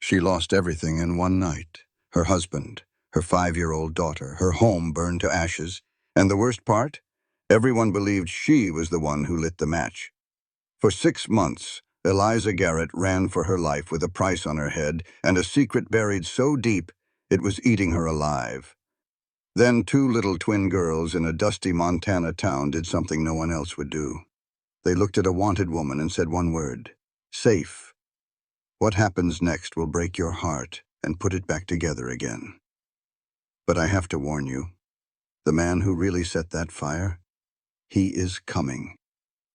She lost everything in one night. Her husband, her 5-year-old daughter, her home burned to ashes. And the worst part? Everyone believed she was the one who lit the match. For 6 months, Eliza Garrett ran for her life with a price on her head and a secret buried so deep it was eating her alive. Then 2 little twin girls in a dusty Montana town did something no one else would do. They looked at a wanted woman and said one word: safe. What happens next will break your heart and put it back together again. But I have to warn you, the man who really set that fire, he is coming.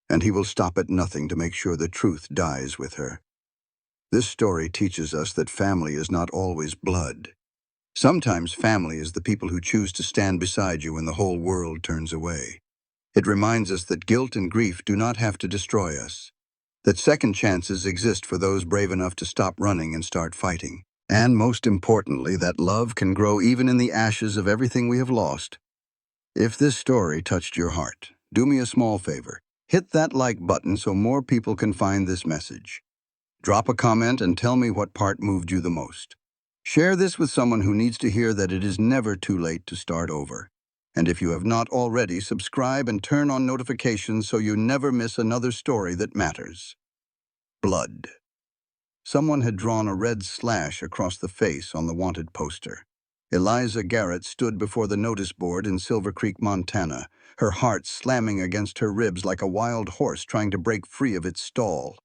And he will stop at nothing to make sure the truth dies with her. This story teaches us that family is not always blood. Sometimes family is the people who choose to stand beside you when the whole world turns away. It reminds us that guilt and grief do not have to destroy us, that second chances exist for those brave enough to stop running and start fighting. And most importantly, that love can grow even in the ashes of everything we have lost. If this story touched your heart, do me a small favor. Hit that like button so more people can find this message. Drop a comment and tell me what part moved you the most. Share this with someone who needs to hear that it is never too late to start over. And if you have not already, subscribe and turn on notifications so you never miss another story that matters. Blood. Someone had drawn a red slash across the face on the wanted poster. Eliza Garrett stood before the notice board in Silver Creek, Montana, her heart slamming against her ribs like a wild horse trying to break free of its stall.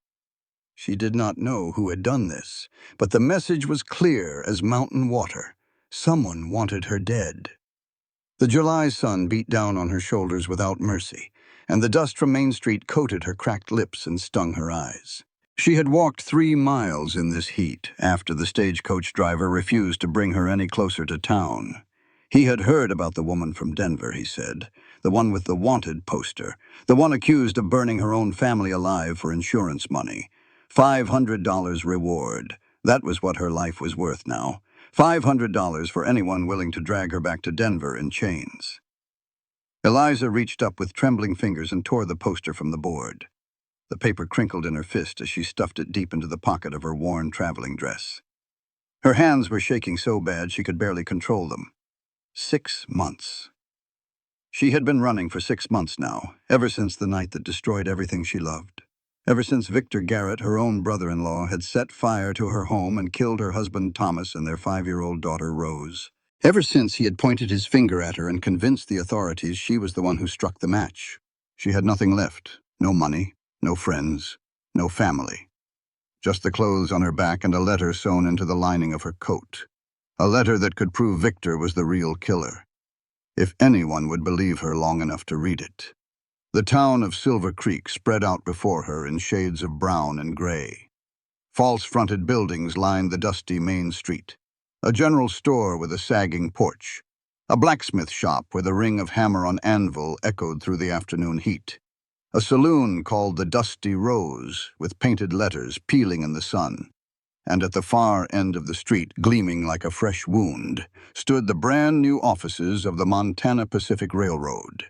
She did not know who had done this, but the message was clear as mountain water. Someone wanted her dead. The July sun beat down on her shoulders without mercy, and the dust from Main Street coated her cracked lips and stung her eyes. She had walked 3 miles in this heat after the stagecoach driver refused to bring her any closer to town. He had heard about the woman from Denver, he said, the one with the wanted poster, the one accused of burning her own family alive for insurance money. $500 reward. That was what her life was worth now. $500 for anyone willing to drag her back to Denver in chains. Eliza reached up with trembling fingers and tore the poster from the board. The paper crinkled in her fist as she stuffed it deep into the pocket of her worn traveling dress. Her hands were shaking so bad she could barely control them. 6 months. She had been running for 6 months now, ever since the night that destroyed everything she loved. Ever since Victor Garrett, her own brother-in-law, had set fire to her home and killed her husband Thomas and their 5-year-old daughter Rose. Ever since he had pointed his finger at her and convinced the authorities she was the one who struck the match. She had nothing left, no money. No friends, no family. Just the clothes on her back and a letter sewn into the lining of her coat. A letter that could prove Victor was the real killer, if anyone would believe her long enough to read it. The town of Silver Creek spread out before her in shades of brown and gray. False-fronted buildings lined the dusty Main Street. A general store with a sagging porch. A blacksmith shop where the ring of hammer on anvil echoed through the afternoon heat. A saloon called the Dusty Rose, with painted letters peeling in the sun. And at the far end of the street, gleaming like a fresh wound, stood the brand-new offices of the Montana Pacific Railroad.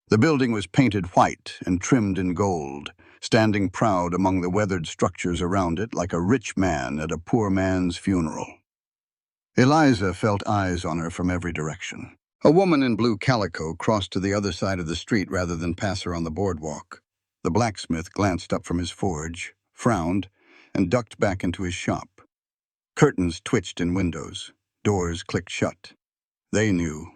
The building was painted white and trimmed in gold, standing proud among the weathered structures around it like a rich man at a poor man's funeral. Eliza felt eyes on her from every direction. A woman in blue calico crossed to the other side of the street rather than pass her on the boardwalk. The blacksmith glanced up from his forge, frowned, and ducked back into his shop. Curtains twitched in windows. Doors clicked shut. They knew.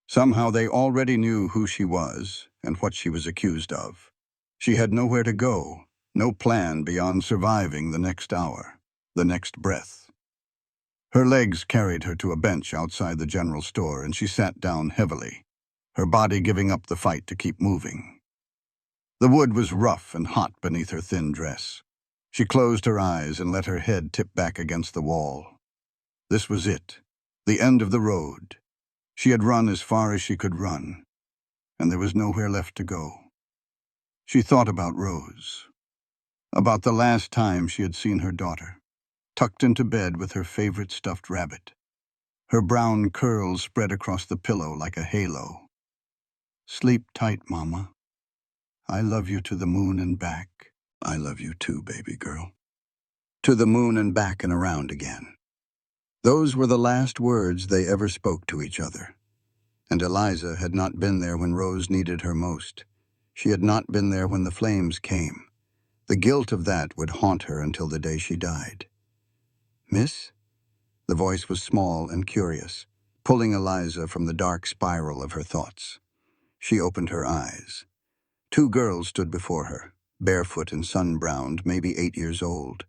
Somehow they already knew who she was and what she was accused of. She had nowhere to go, no plan beyond surviving the next hour, the next breath. Her legs carried her to a bench outside the general store, and she sat down heavily, her body giving up the fight to keep moving. The wood was rough and hot beneath her thin dress. She closed her eyes and let her head tip back against the wall. This was it, the end of the road. She had run as far as she could run, and there was nowhere left to go. She thought about Rose, about the last time she had seen her daughter, tucked into bed with her favorite stuffed rabbit. Her brown curls spread across the pillow like a halo. Sleep tight, Mama. I love you to the moon and back. I love you too, baby girl. To the moon and back and around again. Those were the last words they ever spoke to each other. And Eliza had not been there when Rose needed her most. She had not been there when the flames came. The guilt of that would haunt her until the day she died. "Miss?" The voice was small and curious, pulling Eliza from the dark spiral of her thoughts. She opened her eyes. Two girls stood before her, barefoot and sun-browned, maybe 8 years old,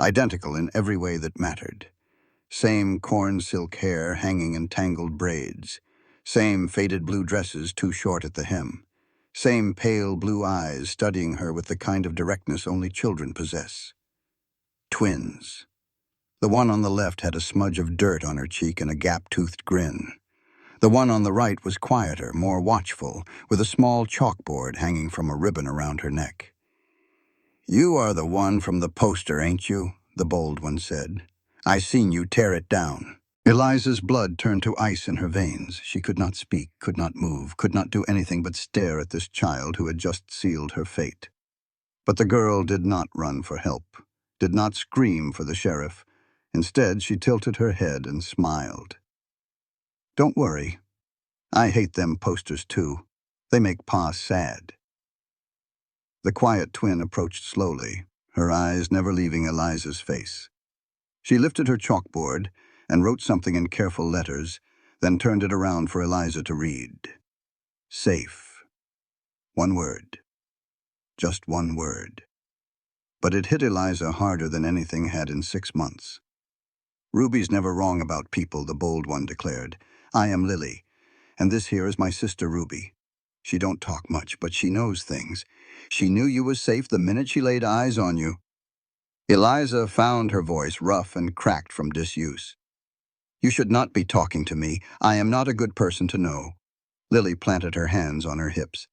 identical in every way that mattered. Same corn silk hair hanging in tangled braids. Same faded blue dresses too short at the hem. Same pale blue eyes studying her with the kind of directness only children possess. Twins. The one on the left had a smudge of dirt on her cheek and a gap-toothed grin. The one on the right was quieter, more watchful, with a small chalkboard hanging from a ribbon around her neck. "You are the one from the poster, ain't you?" the bold one said. "I seen you tear it down." Eliza's blood turned to ice in her veins. She could not speak, could not move, could not do anything but stare at this child who had just sealed her fate. But the girl did not run for help, did not scream for the sheriff. Instead, she tilted her head and smiled. "Don't worry. I hate them posters too. They make Pa sad." The quiet twin approached slowly, her eyes never leaving Eliza's face. She lifted her chalkboard and wrote something in careful letters, then turned it around for Eliza to read. Safe. One word. Just one word. But it hit Eliza harder than anything had in 6 months. "Ruby's never wrong about people," the bold one declared. "I am Lily, and this here is my sister Ruby. She don't talk much, but she knows things. She knew you was safe the minute she laid eyes on you." Eliza found her voice rough and cracked from disuse. "You should not be talking to me. I am not a good person to know." Lily planted her hands on her hips.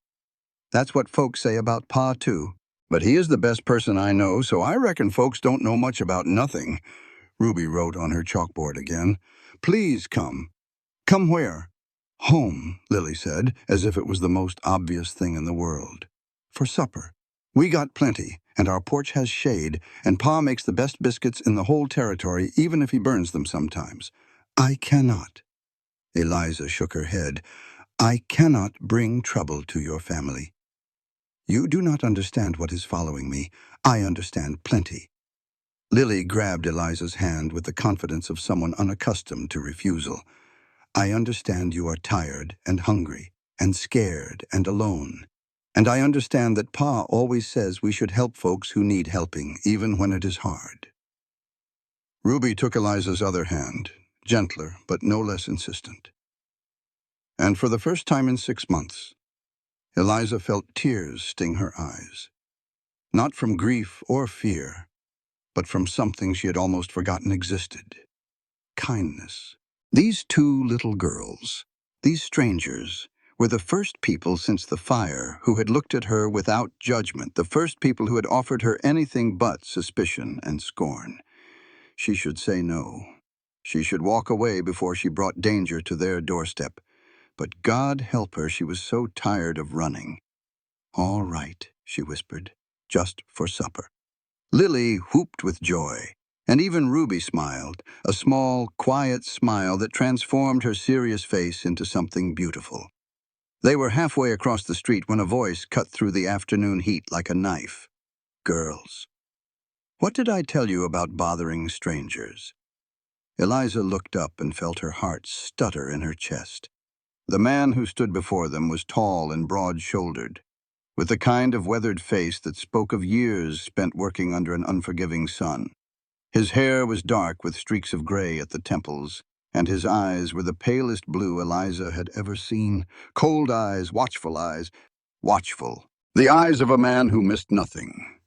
"That's what folks say about Pa, too. But he is the best person I know, so I reckon folks don't know much about nothing." Ruby wrote on her chalkboard again. "Please come." "Come where?" "Home," Lily said, as if it was the most obvious thing in the world. "For supper. We got plenty, and our porch has shade, and Pa makes the best biscuits in the whole territory, even if he burns them sometimes." "I cannot." Eliza shook her head. "I cannot bring trouble to your family. You do not understand what is following me. I understand plenty." Lily grabbed Eliza's hand with the confidence of someone unaccustomed to refusal. "I understand you are tired and hungry and scared and alone. And I understand that Pa always says we should help folks who need helping, even when it is hard." Ruby took Eliza's other hand, gentler but no less insistent. And for the first time in 6 months, Eliza felt tears sting her eyes. Not from grief or fear, but from something she had almost forgotten existed. Kindness. These two little girls, these strangers, were the first people since the fire who had looked at her without judgment, the first people who had offered her anything but suspicion and scorn. She should say no. She should walk away before she brought danger to their doorstep. But God help her, she was so tired of running. "All right," she whispered, "just for supper." Lily whooped with joy, and even Ruby smiled, a small, quiet smile that transformed her serious face into something beautiful. They were halfway across the street when a voice cut through the afternoon heat like a knife. "Girls, what did I tell you about bothering strangers?" Eliza looked up and felt her heart stutter in her chest. The man who stood before them was tall and broad-shouldered, with the kind of weathered face that spoke of years spent working under an unforgiving sun. His hair was dark with streaks of gray at the temples, and his eyes were the palest blue Eliza had ever seen. Cold eyes, watchful. The eyes of a man who missed nothing.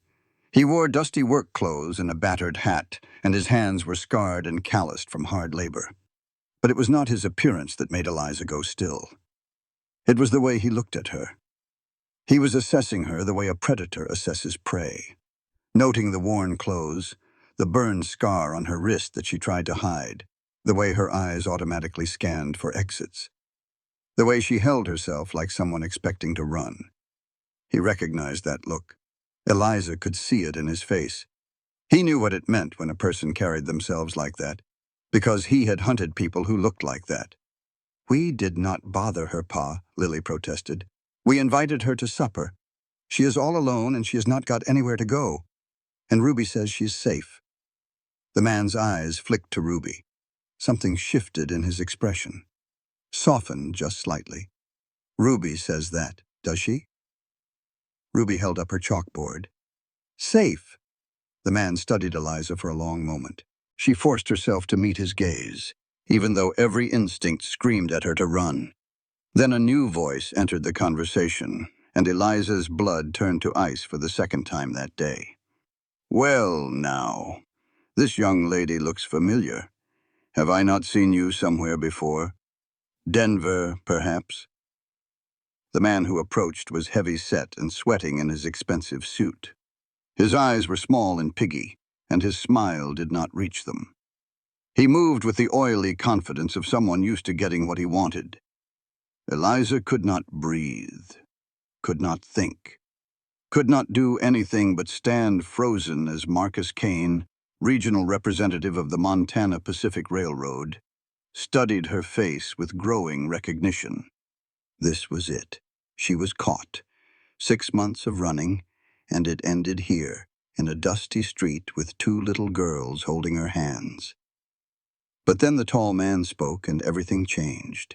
He wore dusty work clothes and a battered hat, and his hands were scarred and calloused from hard labor. But it was not his appearance that made Eliza go still. It was the way he looked at her. He was assessing her the way a predator assesses prey, noting the worn clothes, the burned scar on her wrist that she tried to hide, the way her eyes automatically scanned for exits, the way she held herself like someone expecting to run. He recognized that look. Eliza could see it in his face. He knew what it meant when a person carried themselves like that. because he had hunted people who looked like that. "We did not bother her, Pa," Lily protested. "We invited her to supper. She is all alone and she has not got anywhere to go. And Ruby says she's safe." The man's eyes flicked to Ruby. Something shifted in his expression, softened just slightly. "Ruby says that, does she?" Ruby held up her chalkboard. "Safe." The man studied Eliza for a long moment. She forced herself to meet his gaze, even though every instinct screamed at her to run. Then a new voice entered the conversation, and Eliza's blood turned to ice for the second time that day. "Well, now, this young lady looks familiar. Have I not seen you somewhere before? Denver, perhaps?" The man who approached was heavy-set and sweating in his expensive suit. His eyes were small and piggy, and his smile did not reach them. He moved with the oily confidence of someone used to getting what he wanted. Eliza could not breathe, could not think, could not do anything but stand frozen as Marcus Kane, regional representative of the Montana Pacific Railroad, studied her face with growing recognition. This was it. She was caught. 6 months of running, and it ended here, in a dusty street with 2 little girls holding her hands. But then the tall man spoke and everything changed.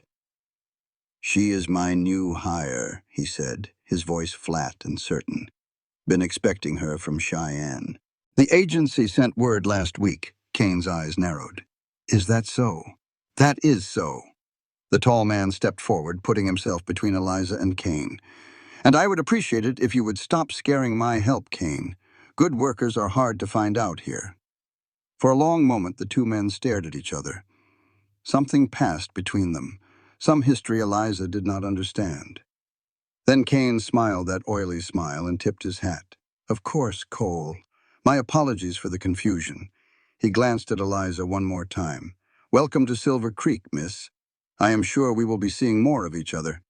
"She is my new hire," he said, his voice flat and certain. "Been expecting her from Cheyenne. The agency sent word last week." Kane's eyes narrowed. "Is that so?" "That is so." The tall man stepped forward, putting himself between Eliza and Kane. "And I would appreciate it if you would stop scaring my help, Kane. Good workers are hard to find out here." For a long moment, the 2 men stared at each other. Something passed between them, some history Eliza did not understand. Then Kane smiled that oily smile and tipped his hat. "Of course, Cole. My apologies for the confusion." He glanced at Eliza one more time. "Welcome to Silver Creek, miss. I am sure we will be seeing more of each other."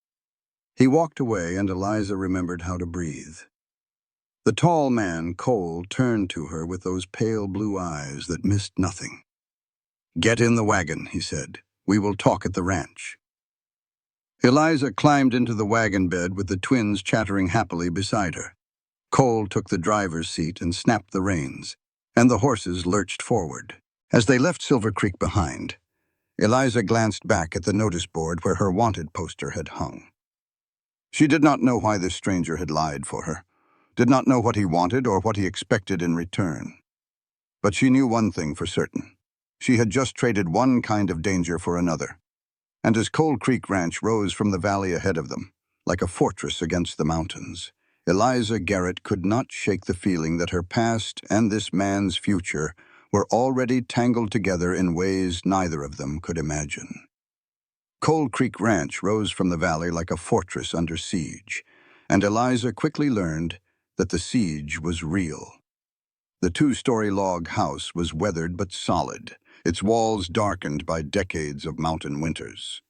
He walked away, and Eliza remembered how to breathe. The tall man, Cole, turned to her with those pale blue eyes that missed nothing. "Get in the wagon," he said. "We will talk at the ranch." Eliza climbed into the wagon bed with the twins chattering happily beside her. Cole took the driver's seat and snapped the reins, and the horses lurched forward. As they left Silver Creek behind, Eliza glanced back at the notice board where her wanted poster had hung. She did not know why this stranger had lied for her, did not know what he wanted or what he expected in return. But she knew one thing for certain. She had just traded one kind of danger for another. And as Cold Creek Ranch rose from the valley ahead of them, like a fortress against the mountains, Eliza Garrett could not shake the feeling that her past and this man's future were already tangled together in ways neither of them could imagine. Cold Creek Ranch rose from the valley like a fortress under siege, and Eliza quickly learned that the siege was real. The 2-story log house was weathered but solid, its walls darkened by decades of mountain winters.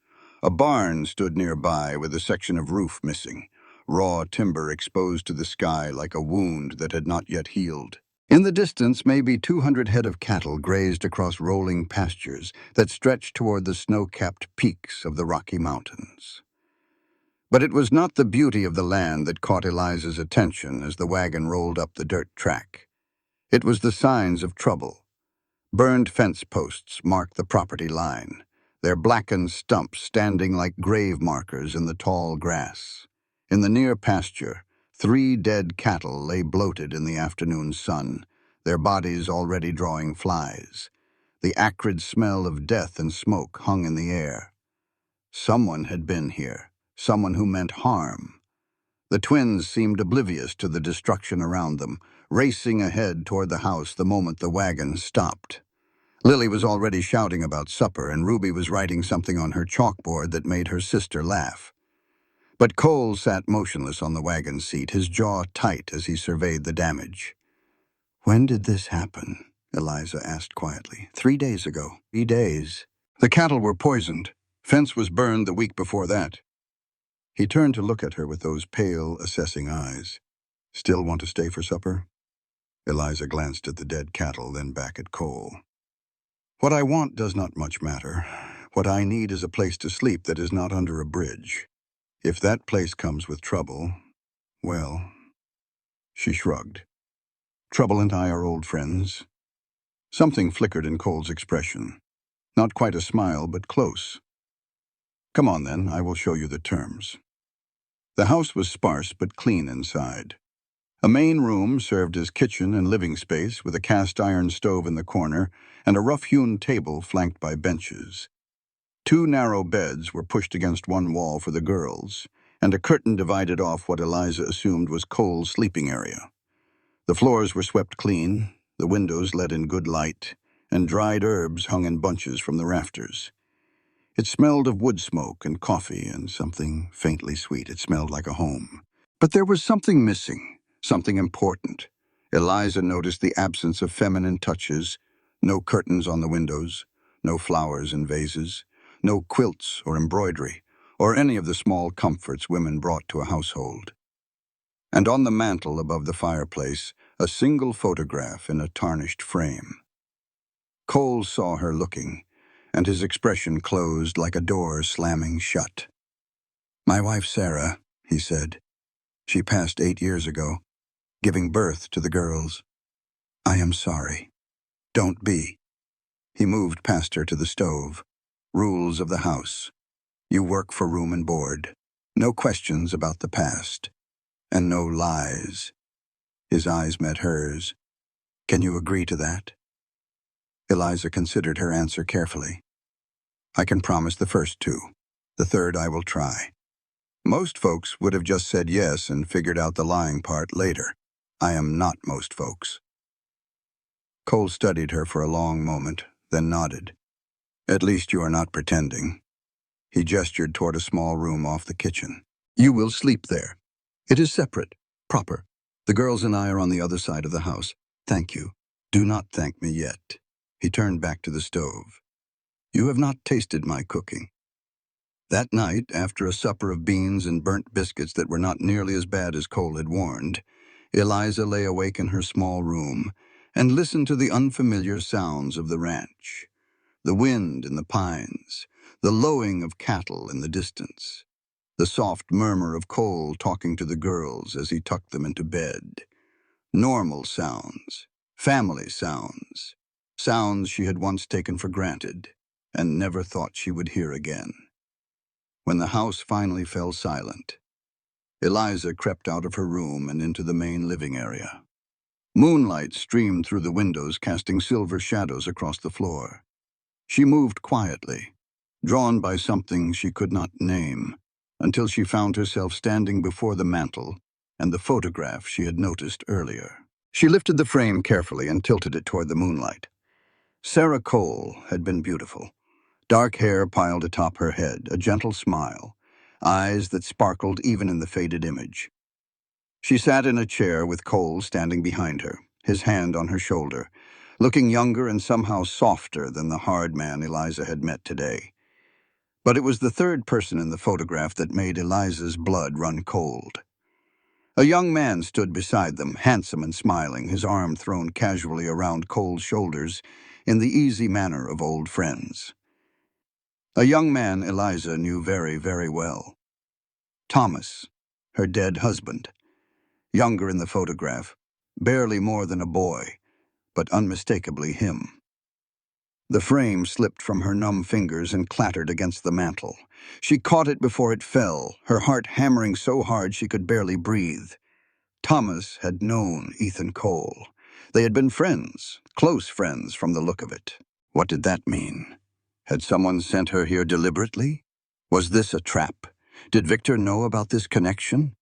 A barn stood nearby with a section of roof missing, raw timber exposed to the sky like a wound that had not yet healed. In the distance, maybe 200 head of cattle grazed across rolling pastures that stretched toward the snow-capped peaks of the Rocky Mountains. But it was not the beauty of the land that caught Eliza's attention as the wagon rolled up the dirt track. It was the signs of trouble. Burned fence posts marked the property line, their blackened stumps standing like grave markers in the tall grass. In the near pasture, 3 dead cattle lay bloated in the afternoon sun, their bodies already drawing flies. The acrid smell of death and smoke hung in the air. Someone had been here, someone who meant harm. The twins seemed oblivious to the destruction around them, racing ahead toward the house the moment the wagon stopped. Lily was already shouting about supper, and Ruby was writing something on her chalkboard that made her sister laugh. But Cole sat motionless on the wagon seat, his jaw tight as he surveyed the damage. "When did this happen?" Eliza asked quietly. 3 days ago. 3 days. The cattle were poisoned. Fence was burned the week before that. He turned to look at her with those pale, assessing eyes. "Still want to stay for supper?" Eliza glanced at the dead cattle, then back at Cole. What I want does not much matter. What I need is a place to sleep that is not under a bridge. If that place comes with trouble, well, she shrugged. Trouble and I are old friends. Something flickered in Cole's expression. Not quite a smile, but close. Come on then, I will show you the terms. The house was sparse but clean inside. A main room served as kitchen and living space with a cast-iron stove in the corner and a rough-hewn table flanked by benches. Two narrow beds were pushed against one wall for the girls, and a curtain divided off what Eliza assumed was Cole's sleeping area. The floors were swept clean, the windows let in good light, and dried herbs hung in bunches from the rafters. It smelled of wood smoke and coffee and something faintly sweet. It smelled like a home. But there was something missing, something important. Eliza noticed the absence of feminine touches, no curtains on the windows, no flowers in vases, no quilts or embroidery, or any of the small comforts women brought to a household. And on the mantel above the fireplace, a single photograph in a tarnished frame. Cole saw her looking, and his expression closed like a door slamming shut. "My wife, Sarah," he said. "She passed 8 years ago, giving birth to the girls. I am sorry. Don't be." He moved past her to the stove. "Rules of the house. You work for room and board. No questions about the past. And no lies." His eyes met hers. "Can you agree to that?" Eliza considered her answer carefully. "I can promise the first two. The third I will try." Most folks would have just said yes and figured out the lying part later. I am not most folks. Cole studied her for a long moment, then nodded. "At least you are not pretending." He gestured toward a small room off the kitchen. "You will sleep there. It is separate, proper. The girls and I are on the other side of the house. Thank you. Do not thank me yet." He turned back to the stove. "You have not tasted my cooking." That night, after a supper of beans and burnt biscuits that were not nearly as bad as Cole had warned, Eliza lay awake in her small room and listened to the unfamiliar sounds of the ranch. The wind in the pines, the lowing of cattle in the distance, the soft murmur of Cole talking to the girls as he tucked them into bed. Normal sounds, family sounds, sounds she had once taken for granted and never thought she would hear again. When the house finally fell silent, Eliza crept out of her room and into the main living area. Moonlight streamed through the windows, casting silver shadows across the floor. She moved quietly, drawn by something she could not name, until she found herself standing before the mantel and the photograph she had noticed earlier. She lifted the frame carefully and tilted it toward the moonlight. Sarah Cole had been beautiful. Dark hair piled atop her head, a gentle smile, eyes that sparkled even in the faded image. She sat in a chair with Cole standing behind her, his hand on her shoulder, looking younger and somehow softer than the hard man Eliza had met today. But it was the third person in the photograph that made Eliza's blood run cold. A young man stood beside them, handsome and smiling, his arm thrown casually around Cole's shoulders in the easy manner of old friends. A young man Eliza knew very, very well. Thomas, her dead husband. Younger in the photograph, barely more than a boy, but unmistakably him. The frame slipped from her numb fingers and clattered against the mantel. She caught it before it fell, her heart hammering so hard she could barely breathe. Thomas had known Ethan Cole. They had been friends, close friends from the look of it. What did that mean? Had someone sent her here deliberately? Was this a trap? Did Victor know about this connection?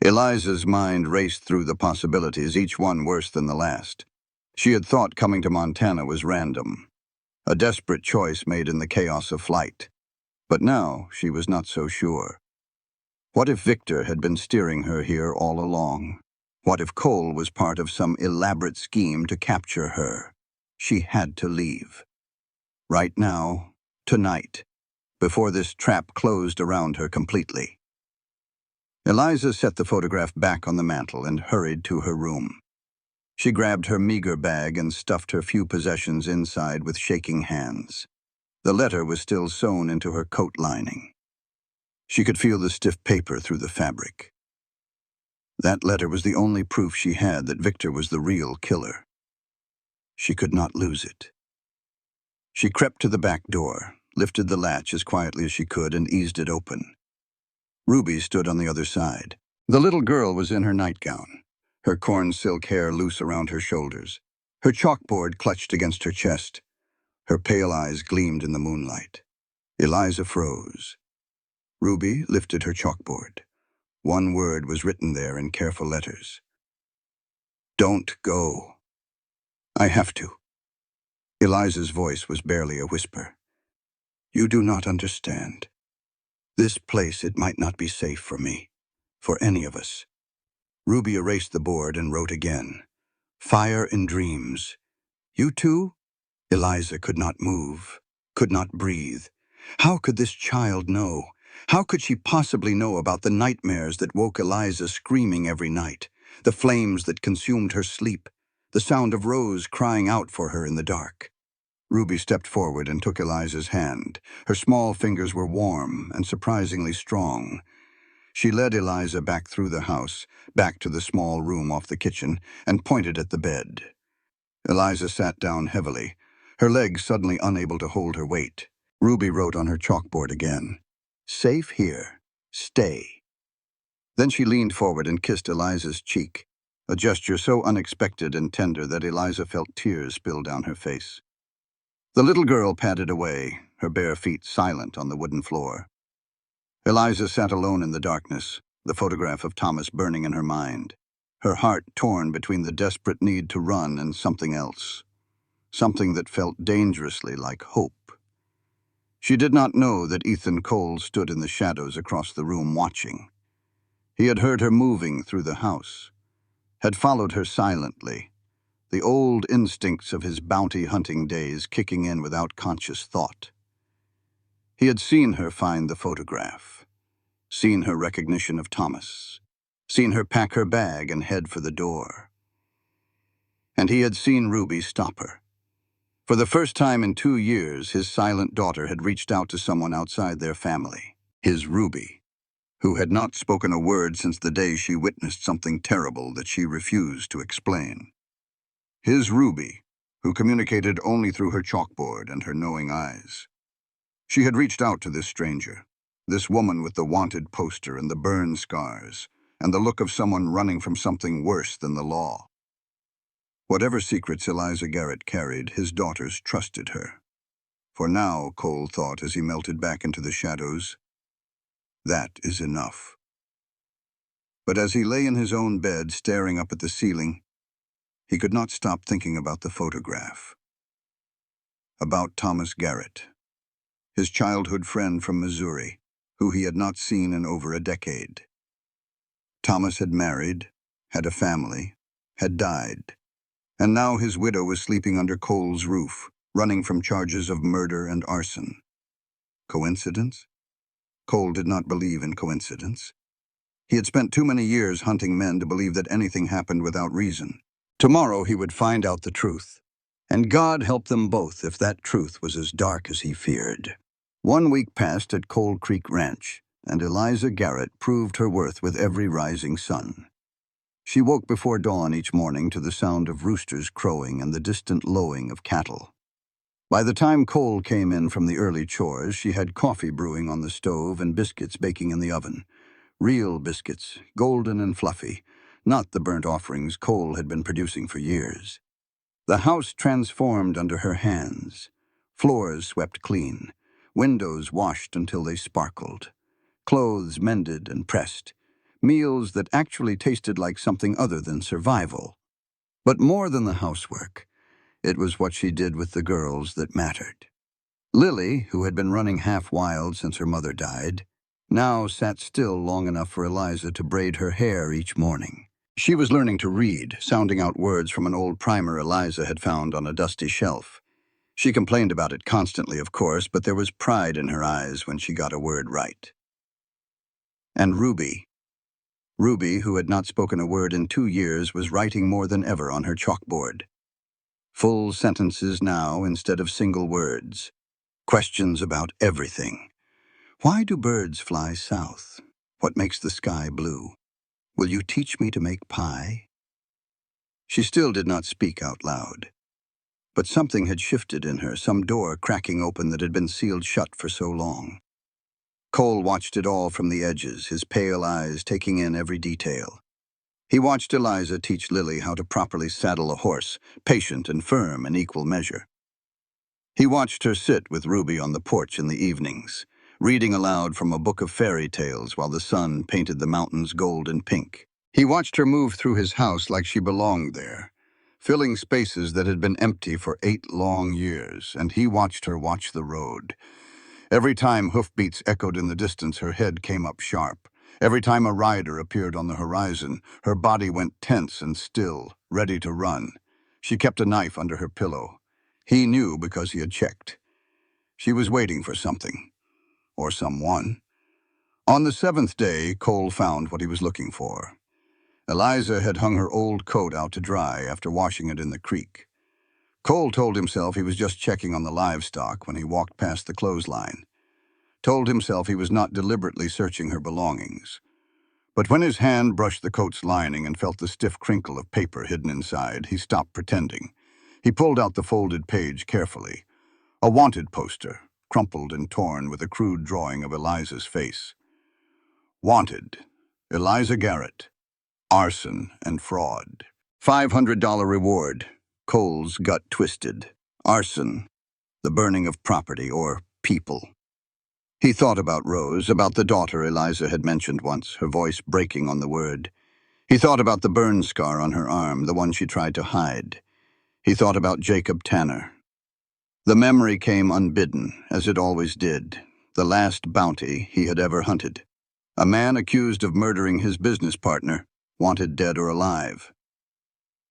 Eliza's mind raced through the possibilities, each one worse than the last. She had thought coming to Montana was random, a desperate choice made in the chaos of flight. But now she was not so sure. What if Victor had been steering her here all along? What if Cole was part of some elaborate scheme to capture her? She had to leave. Right now, tonight, before this trap closed around her completely. Eliza set the photograph back on the mantel and hurried to her room. She grabbed her meager bag and stuffed her few possessions inside with shaking hands. The letter was still sewn into her coat lining. She could feel the stiff paper through the fabric. That letter was the only proof she had that Victor was the real killer. She could not lose it. She crept to the back door, lifted the latch as quietly as she could, and eased it open. Ruby stood on the other side. The little girl was in her nightgown, her corn silk hair loose around her shoulders, her chalkboard clutched against her chest. Her pale eyes gleamed in the moonlight. Eliza froze. Ruby lifted her chalkboard. One word was written there in careful letters. "Don't go. I have to." Eliza's voice was barely a whisper. "You do not understand. This place, it might not be safe for me, for any of us." Ruby erased the board and wrote again. "Fire in dreams. You too?" Eliza could not move, could not breathe. How could this child know? How could she possibly know about the nightmares that woke Eliza screaming every night, the flames that consumed her sleep, the sound of Rose crying out for her in the dark? Ruby stepped forward and took Eliza's hand. Her small fingers were warm and surprisingly strong. She led Eliza back through the house, back to the small room off the kitchen, and pointed at the bed. Eliza sat down heavily, her legs suddenly unable to hold her weight. Ruby wrote on her chalkboard again, "Safe here. Stay." Then she leaned forward and kissed Eliza's cheek, a gesture so unexpected and tender that Eliza felt tears spill down her face. The little girl padded away, her bare feet silent on the wooden floor. Eliza sat alone in the darkness, the photograph of Thomas burning in her mind, her heart torn between the desperate need to run and something else, something that felt dangerously like hope. She did not know that Ethan Cole stood in the shadows across the room watching. He had heard her moving through the house, had followed her silently, the old instincts of his bounty hunting days kicking in without conscious thought. He had seen her find the photograph, seen her recognition of Thomas, seen her pack her bag and head for the door. And he had seen Ruby stop her. For the first time in 2 years, his silent daughter had reached out to someone outside their family, his Ruby, who had not spoken a word since the day she witnessed something terrible that she refused to explain. His Ruby, who communicated only through her chalkboard and her knowing eyes. She had reached out to this stranger, this woman with the wanted poster and the burn scars, and the look of someone running from something worse than the law. Whatever secrets Eliza Garrett carried, his daughters trusted her. For now, Cole thought as he melted back into the shadows, that is enough. But as he lay in his own bed, staring up at the ceiling, he could not stop thinking about the photograph. About Thomas Garrett, his childhood friend from Missouri, who he had not seen in over a decade. Thomas had married, had a family, had died, and now his widow was sleeping under Cole's roof, running from charges of murder and arson. Coincidence? Cole did not believe in coincidence. He had spent too many years hunting men to believe that anything happened without reason. Tomorrow he would find out the truth, and God help them both if that truth was as dark as he feared. 1 week passed at Cold Creek Ranch, and Eliza Garrett proved her worth with every rising sun. She woke before dawn each morning to the sound of roosters crowing and the distant lowing of cattle. By the time Cole came in from the early chores, she had coffee brewing on the stove and biscuits baking in the oven. Real biscuits, golden and fluffy, not the burnt offerings Cole had been producing for years. The house transformed under her hands. Floors swept clean, windows washed until they sparkled, clothes mended and pressed, meals that actually tasted like something other than survival. But more than the housework, it was what she did with the girls that mattered. Lily, who had been running half wild since her mother died, now sat still long enough for Eliza to braid her hair each morning. She was learning to read, sounding out words from an old primer Eliza had found on a dusty shelf. She complained about it constantly, of course, but there was pride in her eyes when she got a word right. And Ruby. Ruby, who had not spoken a word in 2 years, was writing more than ever on her chalkboard. Full sentences now instead of single words. Questions about everything. Why do birds fly south? What makes the sky blue? Will you teach me to make pie? She still did not speak out loud. But something had shifted in her, some door cracking open that had been sealed shut for so long. Cole watched it all from the edges, his pale eyes taking in every detail. He watched Eliza teach Lily how to properly saddle a horse, patient and firm in equal measure. He watched her sit with Ruby on the porch in the evenings, reading aloud from a book of fairy tales while the sun painted the mountains gold and pink. He watched her move through his house like she belonged there, filling spaces that had been empty for 8 long years, and he watched her watch the road. Every time hoofbeats echoed in the distance, her head came up sharp. Every time a rider appeared on the horizon, her body went tense and still, ready to run. She kept a knife under her pillow. He knew because he had checked. She was waiting for something. Or someone. On the 7th day, Cole found what he was looking for. Eliza had hung her old coat out to dry after washing it in the creek. Cole told himself he was just checking on the livestock when he walked past the clothesline. Told himself he was not deliberately searching her belongings. But when his hand brushed the coat's lining and felt the stiff crinkle of paper hidden inside, he stopped pretending. He pulled out the folded page carefully. A wanted poster, crumpled and torn with a crude drawing of Eliza's face. Wanted, Eliza Garrett, arson and fraud. $500 reward. Cole's gut twisted. Arson, the burning of property or people. He thought about Rose, about the daughter Eliza had mentioned once, her voice breaking on the word. He thought about the burn scar on her arm, the one she tried to hide. He thought about Jacob Tanner. The memory came unbidden, as it always did, the last bounty he had ever hunted. A man accused of murdering his business partner, wanted dead or alive.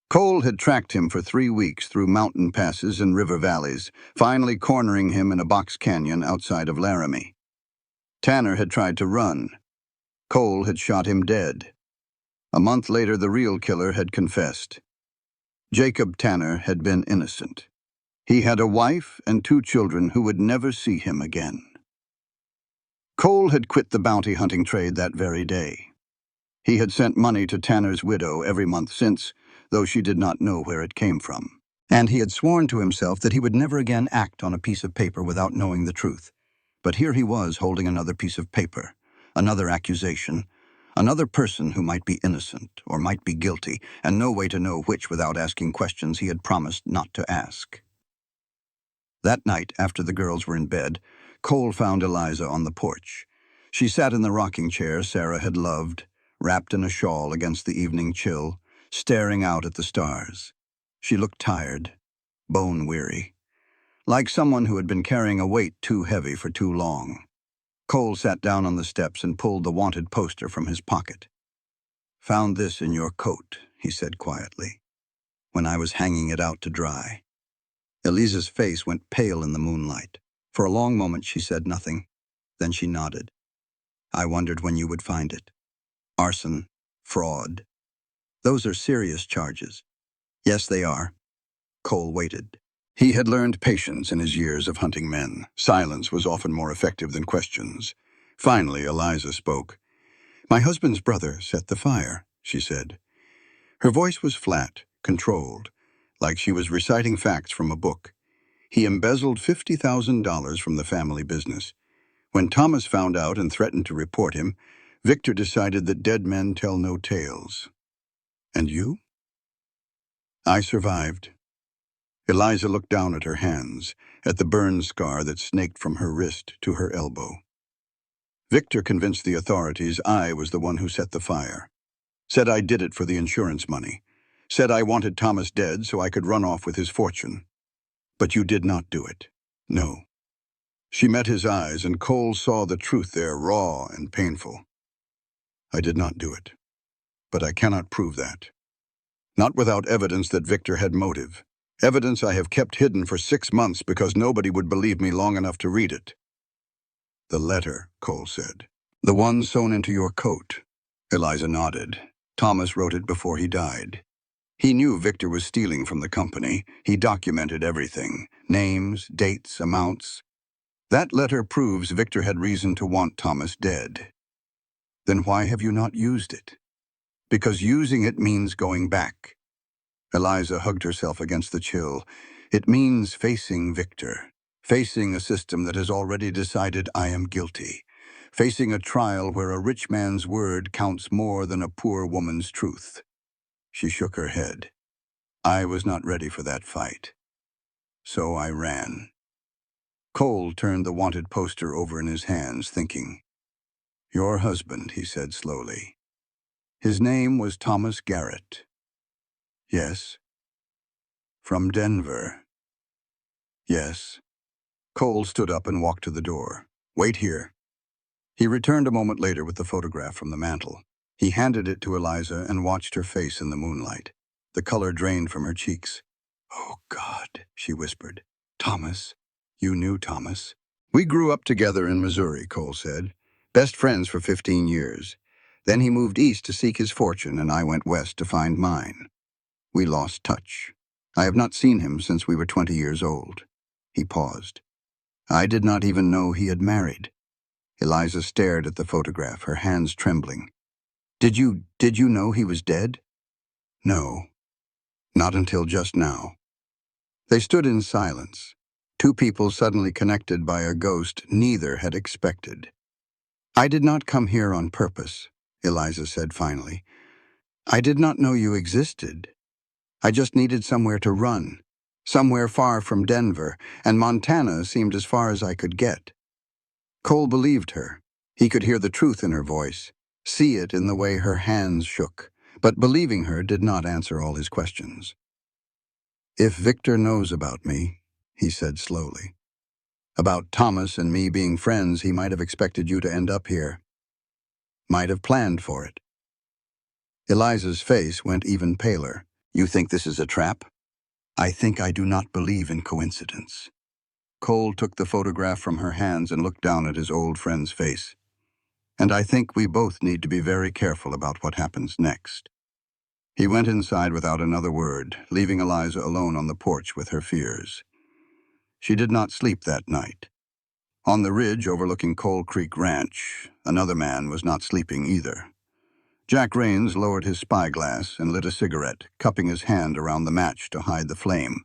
Cole had tracked him for 3 weeks through mountain passes and river valleys, finally cornering him in a box canyon outside of Laramie. Tanner had tried to run. Cole had shot him dead. A month later, the real killer had confessed. Jacob Tanner had been innocent. He had a wife and 2 children who would never see him again. Cole had quit the bounty hunting trade that very day. He had sent money to Tanner's widow every month since, though she did not know where it came from. And he had sworn to himself that he would never again act on a piece of paper without knowing the truth. But here he was holding another piece of paper, another accusation, another person who might be innocent or might be guilty, and no way to know which without asking questions he had promised not to ask. That night, after the girls were in bed, Cole found Eliza on the porch. She sat in the rocking chair Sarah had loved, wrapped in a shawl against the evening chill, staring out at the stars. She looked tired, bone-weary, like someone who had been carrying a weight too heavy for too long. Cole sat down on the steps and pulled the wanted poster from his pocket. "Found this in your coat," he said quietly, "when I was hanging it out to dry." Eliza's face went pale in the moonlight. For a long moment she said nothing. Then she nodded. "I wondered when you would find it. Arson, fraud. Those are serious charges." "Yes, they are." Cole waited. He had learned patience in his years of hunting men. Silence was often more effective than questions. Finally, Eliza spoke. "My husband's brother set the fire," she said. Her voice was flat, controlled, like she was reciting facts from a book. "He embezzled $50,000 from the family business. When Thomas found out and threatened to report him, Victor decided that dead men tell no tales. And you?" "I survived." Eliza looked down at her hands, at the burn scar that snaked from her wrist to her elbow. "Victor convinced the authorities I was the one who set the fire. Said I did it for the insurance money. Said I wanted Thomas dead so I could run off with his fortune. But you did not do it." "No." She met his eyes, and Cole saw the truth there, raw and painful. "I did not do it. But I cannot prove that. Not without evidence that Victor had motive. Evidence I have kept hidden for 6 months because nobody would believe me long enough to read it." "The letter," Cole said. "The one sewn into your coat." Eliza nodded. Thomas wrote it before he died. He knew Victor was stealing from the company. He documented everything: names, dates, amounts. That letter proves Victor had reason to want Thomas dead. Then why have you not used it? Because using it means going back. Eliza hugged herself against the chill. It means facing Victor, facing a system that has already decided I am guilty, facing a trial where a rich man's word counts more than a poor woman's truth. She shook her head. I was not ready for that fight. So I ran. Cole turned the wanted poster over in his hands, thinking. Your husband, he said slowly. His name was Thomas Garrett. Yes. From Denver. Yes. Cole stood up and walked to the door. Wait here. He returned a moment later with the photograph from the mantel. He handed it to Eliza and watched her face in the moonlight. The color drained from her cheeks. Oh, God, she whispered. Thomas. You knew Thomas. We grew up together in Missouri, Cole said. Best friends for 15 years. Then he moved east to seek his fortune, and I went west to find mine. We lost touch. I have not seen him since we were 20 years old. He paused. I did not even know he had married. Eliza stared at the photograph, her hands trembling. Did you know he was dead? No, not until just now. They stood in silence, two people suddenly connected by a ghost neither had expected. I did not come here on purpose, Eliza said finally. I did not know you existed. I just needed somewhere to run, somewhere far from Denver, and Montana seemed as far as I could get. Cole believed her. He could hear the truth in her voice, see it in the way her hands shook, but believing her did not answer all his questions. If Victor knows about me, he said slowly, about Thomas and me being friends, he might have expected you to end up here. Might have planned for it. Eliza's face went even paler. You think this is a trap? I think I do not believe in coincidence. Cole took the photograph from her hands and looked down at his old friend's face. And I think we both need to be very careful about what happens next. He went inside without another word, leaving Eliza alone on the porch with her fears. She did not sleep that night. On the ridge overlooking Coal Creek Ranch, another man was not sleeping either. Jack Rains lowered his spyglass and lit a cigarette, cupping his hand around the match to hide the flame.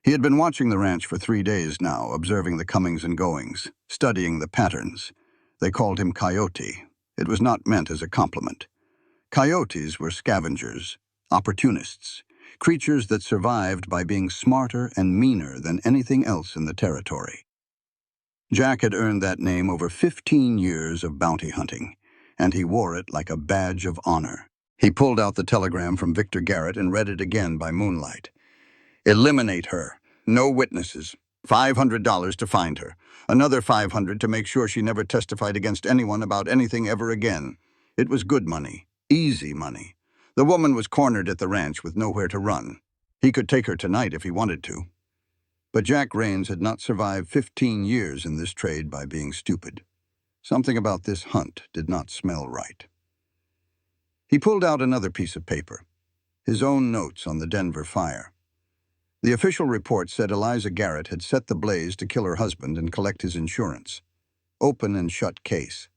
He had been watching the ranch for 3 days now, observing the comings and goings, studying the patterns. They called him Coyote. It was not meant as a compliment. Coyotes were scavengers, opportunists, creatures that survived by being smarter and meaner than anything else in the territory. Jack had earned that name over 15 years of bounty hunting, and he wore it like a badge of honor. He pulled out the telegram from Victor Garrett and read it again by moonlight. Eliminate her. No witnesses. $500 to find her. Another $500 to make sure she never testified against anyone about anything ever again. It was good money. Easy money. The woman was cornered at the ranch with nowhere to run. He could take her tonight if he wanted to. But Jack Rains had not survived 15 years in this trade by being stupid. Something about this hunt did not smell right. He pulled out another piece of paper, his own notes on the Denver fire. The official report said Eliza Garrett had set the blaze to kill her husband and collect his insurance. Open and shut case.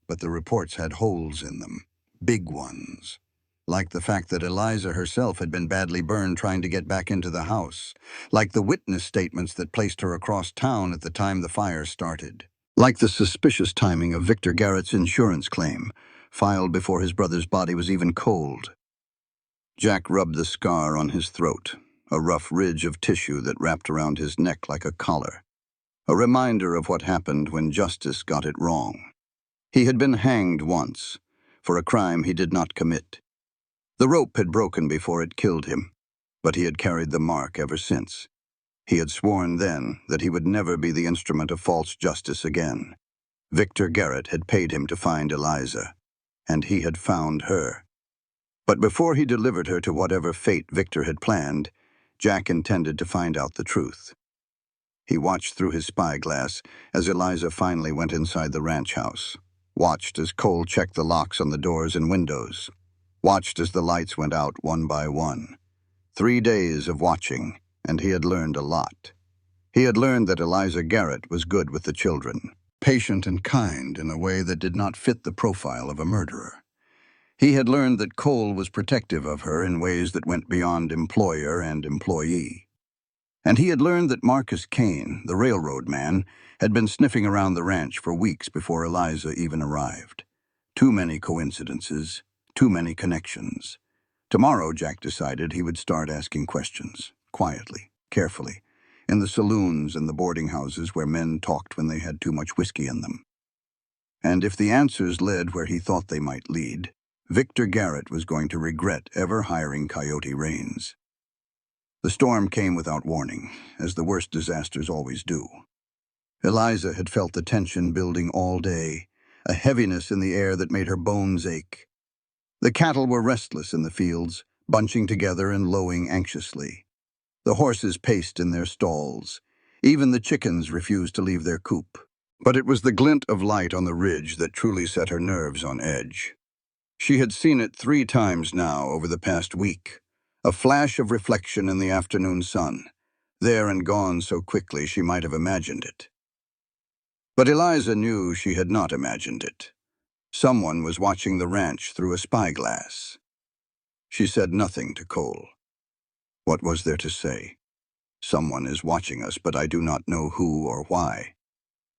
But the reports had holes in them, big ones. Like the fact that Eliza herself had been badly burned trying to get back into the house. Like the witness statements that placed her across town at the time the fire started. Like the suspicious timing of Victor Garrett's insurance claim, filed before his brother's body was even cold. Jack rubbed the scar on his throat, a rough ridge of tissue that wrapped around his neck like a collar. A reminder of what happened when justice got it wrong. He had been hanged once, for a crime he did not commit. The rope had broken before it killed him, but he had carried the mark ever since. He had sworn then that he would never be the instrument of false justice again. Victor Garrett had paid him to find Eliza, and he had found her. But before he delivered her to whatever fate Victor had planned, Jack intended to find out the truth. He watched through his spyglass as Eliza finally went inside the ranch house. watched as Cole checked the locks on the doors and windows, watched as the lights went out one by one. 3 days of watching, and he had learned a lot. He had learned that Eliza Garrett was good with the children, patient and kind in a way that did not fit the profile of a murderer. He had learned that Cole was protective of her in ways that went beyond employer and employee. And he had learned that Marcus Kane, the railroad man, had been sniffing around the ranch for weeks before Eliza even arrived. Too many coincidences, too many connections. Tomorrow, Jack decided he would start asking questions, quietly, carefully, in the saloons and the boarding houses where men talked when they had too much whiskey in them. And if the answers led where he thought they might lead, Victor Garrett was going to regret ever hiring Coyote Rains. The storm came without warning, as the worst disasters always do. Eliza had felt the tension building all day, a heaviness in the air that made her bones ache. The cattle were restless in the fields, bunching together and lowing anxiously. The horses paced in their stalls. Even the chickens refused to leave their coop. But it was the glint of light on the ridge that truly set her nerves on edge. She had seen it 3 times now over the past week. A flash of reflection in the afternoon sun, there and gone so quickly she might have imagined it. But Eliza knew she had not imagined it. Someone was watching the ranch through a spyglass. She said nothing to Cole. What was there to say? Someone is watching us, but I do not know who or why.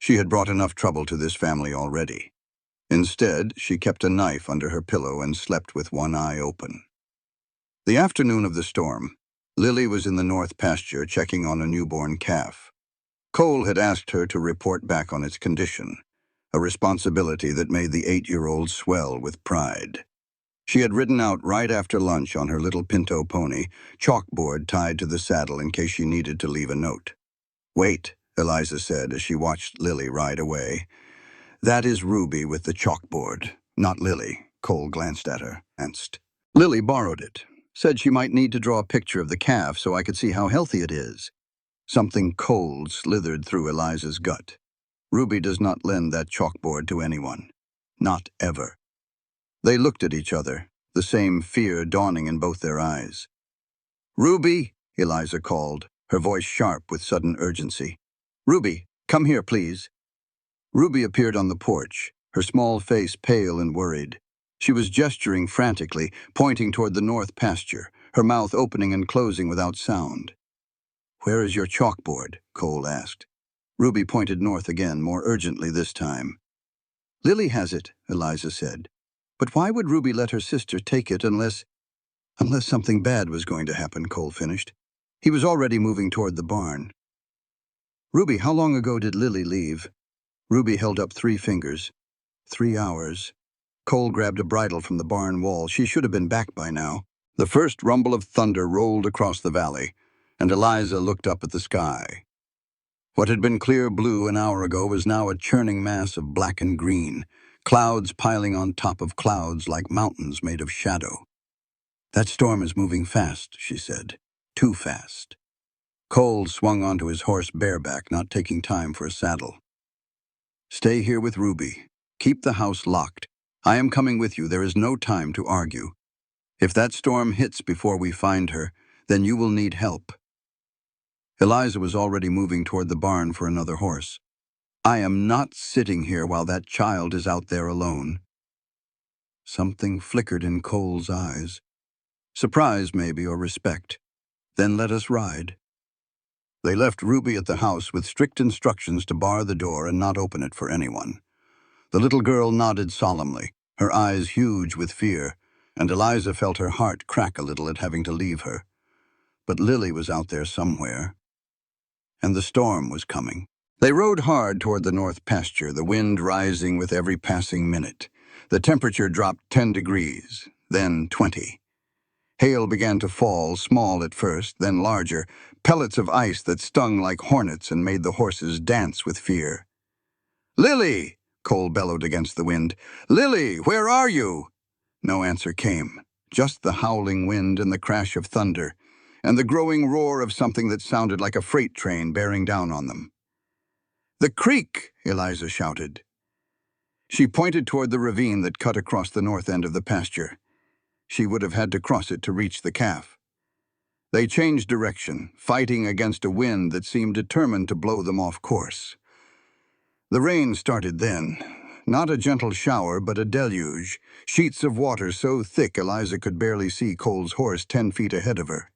She had brought enough trouble to this family already. Instead, she kept a knife under her pillow and slept with one eye open. The afternoon of the storm, Lily was in the north pasture checking on a newborn calf. Cole had asked her to report back on its condition, a responsibility that made the 8-year-old swell with pride. She had ridden out right after lunch on her little pinto pony, chalkboard tied to the saddle in case she needed to leave a note. "Wait," Eliza said as she watched Lily ride away. "That is Ruby with the chalkboard, not Lily." Cole glanced at her, answered. "Lily borrowed it. Said she might need to draw a picture of the calf so I could see how healthy it is." Something cold slithered through Eliza's gut. Ruby does not lend that chalkboard to anyone. Not ever. They looked at each other, the same fear dawning in both their eyes. "Ruby," Eliza called, her voice sharp with sudden urgency. "Ruby, come here, please." Ruby appeared on the porch, her small face pale and worried. She was gesturing frantically, pointing toward the north pasture, her mouth opening and closing without sound. "Where is your chalkboard?" Cole asked. Ruby pointed north again, more urgently this time. "Lily has it," Eliza said. "But why would Ruby let her sister take it unless something bad was going to happen," Cole finished. He was already moving toward the barn. "Ruby, how long ago did Lily leave?" Ruby held up 3 fingers. 3 hours. Cole grabbed a bridle from the barn wall. She should have been back by now. The first rumble of thunder rolled across the valley, and Eliza looked up at the sky. What had been clear blue an hour ago was now a churning mass of black and green, clouds piling on top of clouds like mountains made of shadow. "That storm is moving fast," she said. "Too fast." Cole swung onto his horse bareback, not taking time for a saddle. "Stay here with Ruby. Keep the house locked. I am coming with you. There is no time to argue. If that storm hits before we find her, then you will need help." Eliza was already moving toward the barn for another horse. "I am not sitting here while that child is out there alone." Something flickered in Cole's eyes. Surprise, maybe, or respect. "Then let us ride." They left Ruby at the house with strict instructions to bar the door and not open it for anyone. The little girl nodded solemnly, her eyes huge with fear, and Eliza felt her heart crack a little at having to leave her. But Lily was out there somewhere, and the storm was coming. They rode hard toward the north pasture, the wind rising with every passing minute. The temperature dropped 10 degrees, then 20. Hail began to fall, small at first, then larger, pellets of ice that stung like hornets and made the horses dance with fear. "Lily!" Cole bellowed against the wind. "Lily, where are you?" No answer came, just the howling wind and the crash of thunder, and the growing roar of something that sounded like a freight train bearing down on them. "The creek!" Eliza shouted. She pointed toward the ravine that cut across the north end of the pasture. She would have had to cross it to reach the calf. They changed direction, fighting against a wind that seemed determined to blow them off course. The rain started then. Not a gentle shower, but a deluge. Sheets of water so thick Eliza could barely see Cole's horse 10 feet ahead of her.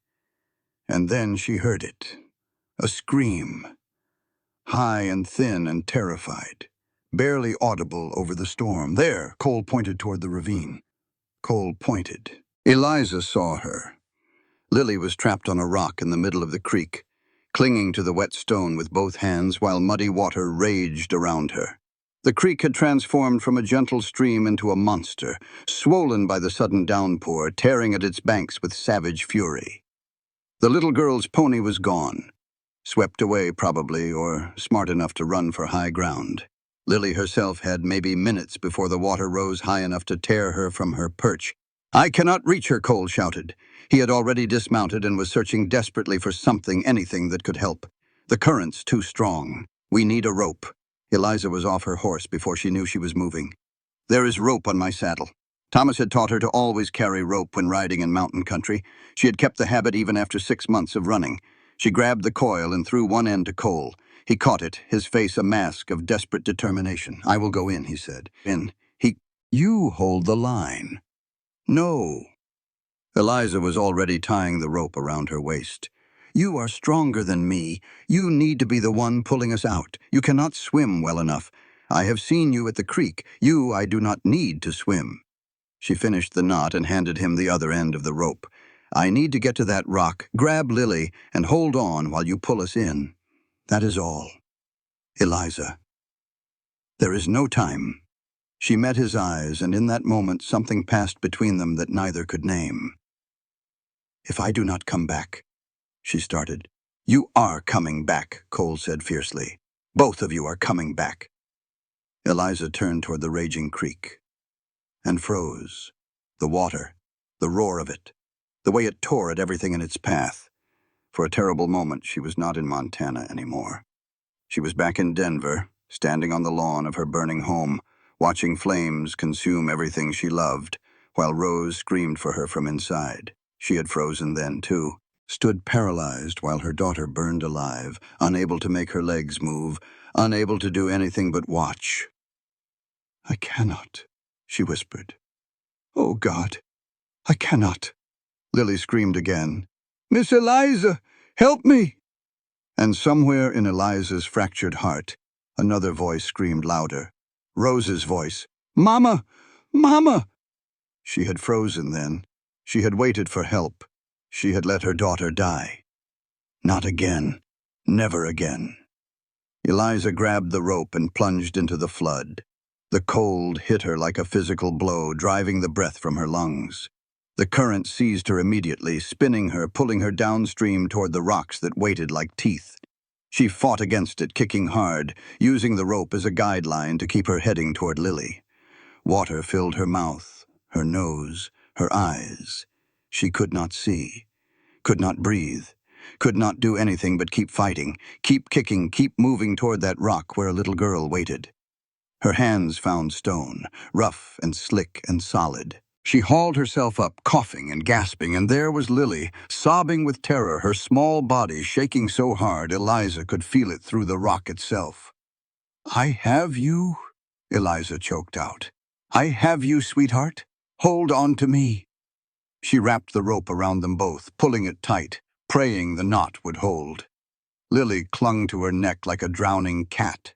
And then she heard it. A scream. High and thin and terrified. Barely audible over the storm. There, Cole pointed toward the ravine. Cole pointed. Eliza saw her. Lily was trapped on a rock in the middle of the creek, clinging to the wet stone with both hands while muddy water raged around her. The creek had transformed from a gentle stream into a monster, swollen by the sudden downpour, tearing at its banks with savage fury. The little girl's pony was gone, swept away probably, or smart enough to run for high ground. Lily herself had maybe minutes before the water rose high enough to tear her from her perch. "I cannot reach her," Cole shouted. He had already dismounted and was searching desperately for something, anything that could help. "The current's too strong. We need a rope." Eliza was off her horse before she knew she was moving. "There is rope on my saddle." Thomas had taught her to always carry rope when riding in mountain country. She had kept the habit even after 6 months of running. She grabbed the coil and threw one end to Cole. He caught it, his face a mask of desperate determination. "I will go in," he said. "In." "You hold the line." "No." Eliza was already tying the rope around her waist. "You are stronger than me. You need to be the one pulling us out. You cannot swim well enough. I have seen you at the creek. I do not need to swim." She finished the knot and handed him the other end of the rope. "I need to get to that rock, grab Lily, and hold on while you pull us in. That is all." "Eliza." "There is no time." She met his eyes, and in that moment something passed between them that neither could name. "If I do not come back," she started. "You are coming back," Cole said fiercely. "Both of you are coming back." Eliza turned toward the raging creek and froze. The water, the roar of it, the way it tore at everything in its path. For a terrible moment, she was not in Montana anymore. She was back in Denver, standing on the lawn of her burning home, watching flames consume everything she loved, while Rose screamed for her from inside. She had frozen then, too, stood paralyzed while her daughter burned alive, unable to make her legs move, unable to do anything but watch. "I cannot," she whispered. "Oh, God, I cannot." Lily screamed again. "Miss Eliza, help me!" And somewhere in Eliza's fractured heart, another voice screamed louder. Rose's voice. "Mama! Mama!" She had frozen then. She had waited for help. She had let her daughter die. Not again. Never again. Eliza grabbed the rope and plunged into the flood. The cold hit her like a physical blow, driving the breath from her lungs. The current seized her immediately, spinning her, pulling her downstream toward the rocks that waited like teeth. She fought against it, kicking hard, using the rope as a guideline to keep her heading toward Lily. Water filled her mouth, her nose, her eyes. She could not see, could not breathe, could not do anything but keep fighting, keep kicking, keep moving toward that rock where a little girl waited. Her hands found stone, rough and slick and solid. She hauled herself up, coughing and gasping, and there was Lily, sobbing with terror, her small body shaking so hard Eliza could feel it through the rock itself. "I have you," Eliza choked out. "I have you, sweetheart. Hold on to me." She wrapped the rope around them both, pulling it tight, praying the knot would hold. Lily clung to her neck like a drowning cat,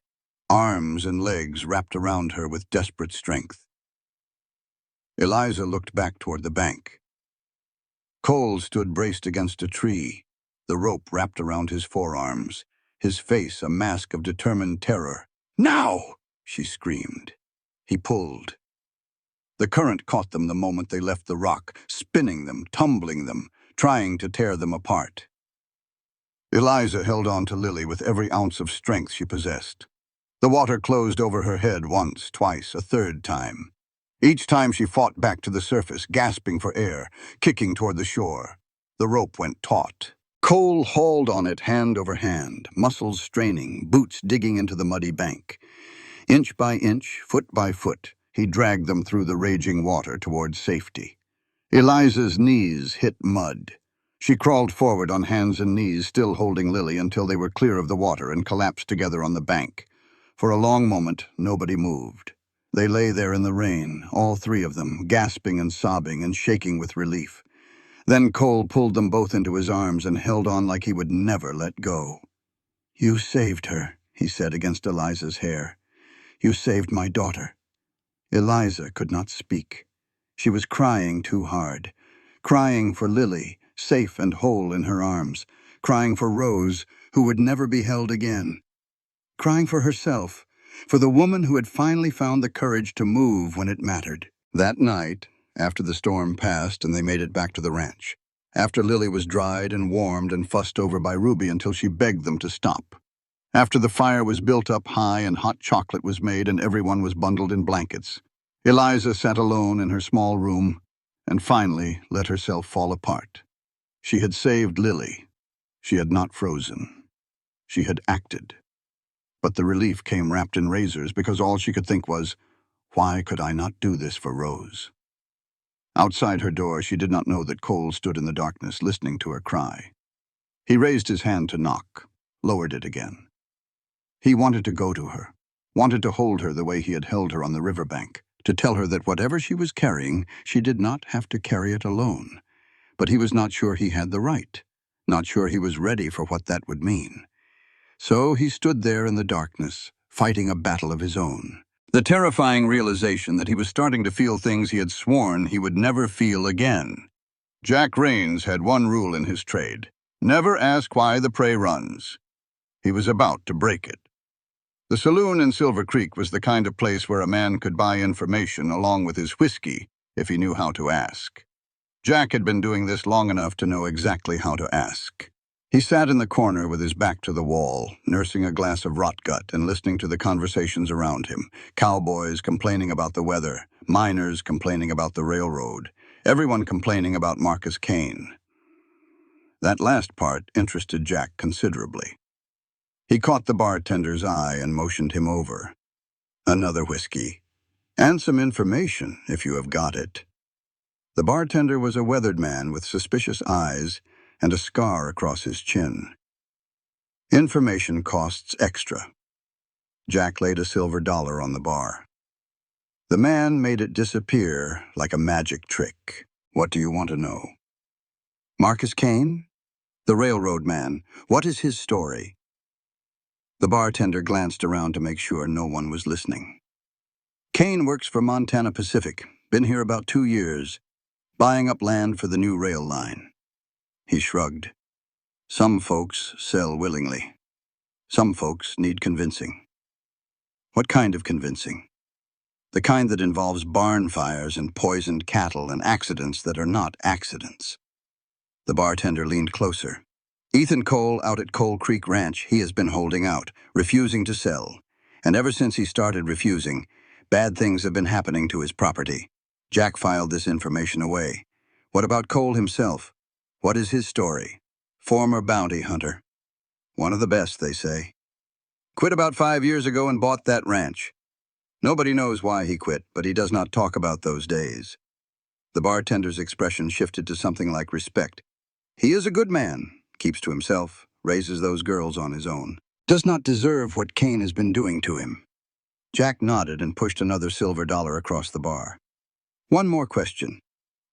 arms and legs wrapped around her with desperate strength. Eliza looked back toward the bank. Cole stood braced against a tree, the rope wrapped around his forearms, his face a mask of determined terror. "Now!" she screamed. He pulled. The current caught them the moment they left the rock, spinning them, tumbling them, trying to tear them apart. Eliza held on to Lily with every ounce of strength she possessed. The water closed over her head once, twice, a third time. Each time she fought back to the surface, gasping for air, kicking toward the shore. The rope went taut. Cole hauled on it hand over hand, muscles straining, boots digging into the muddy bank. Inch by inch, foot by foot, he dragged them through the raging water towards safety. Eliza's knees hit mud. She crawled forward on hands and knees, still holding Lily, until they were clear of the water and collapsed together on the bank. For a long moment, nobody moved. They lay there in the rain, all three of them, gasping and sobbing and shaking with relief. Then Cole pulled them both into his arms and held on like he would never let go. "You saved her," he said against Eliza's hair. "You saved my daughter." Eliza could not speak. She was crying too hard, crying for Lily, safe and whole in her arms, crying for Rose, who would never be held again, crying for herself, for the woman who had finally found the courage to move when it mattered. That night, after the storm passed and they made it back to the ranch, after Lily was dried and warmed and fussed over by Ruby until she begged them to stop, after the fire was built up high and hot chocolate was made and everyone was bundled in blankets, Eliza sat alone in her small room and finally let herself fall apart. She had saved Lily. She had not frozen. She had acted. But the relief came wrapped in razors because all she could think was, why could I not do this for Rose? Outside her door, she did not know that Cole stood in the darkness listening to her cry. He raised his hand to knock, lowered it again. He wanted to go to her, wanted to hold her the way he had held her on the riverbank, to tell her that whatever she was carrying, she did not have to carry it alone. But he was not sure he had the right, not sure he was ready for what that would mean. So he stood there in the darkness, fighting a battle of his own. The terrifying realization that he was starting to feel things he had sworn he would never feel again. Jack Raines had one rule in his trade: never ask why the prey runs. He was about to break it. The saloon in Silver Creek was the kind of place where a man could buy information along with his whiskey if he knew how to ask. Jack had been doing this long enough to know exactly how to ask. He sat in the corner with his back to the wall, nursing a glass of rot gut and listening to the conversations around him. Cowboys complaining about the weather, miners complaining about the railroad, everyone complaining about Marcus Kane. That last part interested Jack considerably. He caught the bartender's eye and motioned him over. "Another whiskey. And some information, if you have got it." The bartender was a weathered man with suspicious eyes and a scar across his chin. "Information costs extra." Jack laid a silver dollar on the bar. The man made it disappear like a magic trick. "What do you want to know?" "Marcus Kane? The railroad man. What is his story?" The bartender glanced around to make sure no one was listening. "Kane works for Montana Pacific. Been here about 2 years. Buying up land for the new rail line." He shrugged. "Some folks sell willingly. Some folks need convincing." "What kind of convincing?" "The kind that involves barn fires and poisoned cattle and accidents that are not accidents." The bartender leaned closer. "Ethan Cole out at Coal Creek Ranch, he has been holding out, refusing to sell. And ever since he started refusing, bad things have been happening to his property." Jack filed this information away. "What about Cole himself? What is his story?" "Former bounty hunter. One of the best, they say. Quit about 5 years ago and bought that ranch. Nobody knows why he quit, but he does not talk about those days." The bartender's expression shifted to something like respect. "He is a good man, keeps to himself, raises those girls on his own. Does not deserve what Kane has been doing to him." Jack nodded and pushed another silver dollar across the bar. "One more question.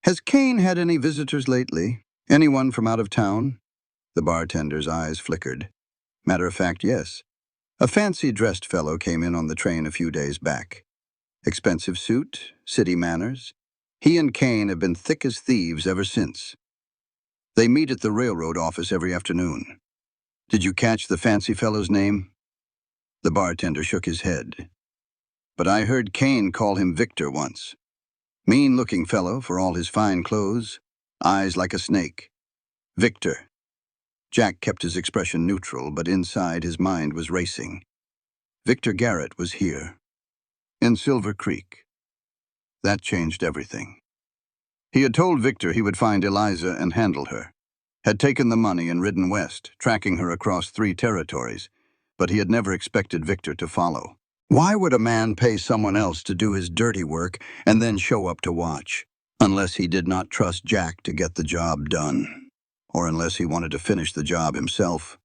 Has Kane had any visitors lately? Anyone from out of town?" The bartender's eyes flickered. "Matter of fact, yes. A fancy-dressed fellow came in on the train a few days back. Expensive suit, city manners. He and Kane have been thick as thieves ever since. They meet at the railroad office every afternoon. Did you catch the fancy fellow's name?" The bartender shook his head. "But I heard Kane call him Victor once. Mean-looking fellow for all his fine clothes, eyes like a snake. Victor." Jack kept his expression neutral, but inside his mind was racing. Victor Garrett was here, in Silver Creek. That changed everything. He had told Victor he would find Eliza and handle her, had taken the money and ridden west, tracking her across 3 territories, but he had never expected Victor to follow. Why would a man pay someone else to do his dirty work and then show up to watch? Unless he did not trust Jack to get the job done. Or unless he wanted to finish the job himself.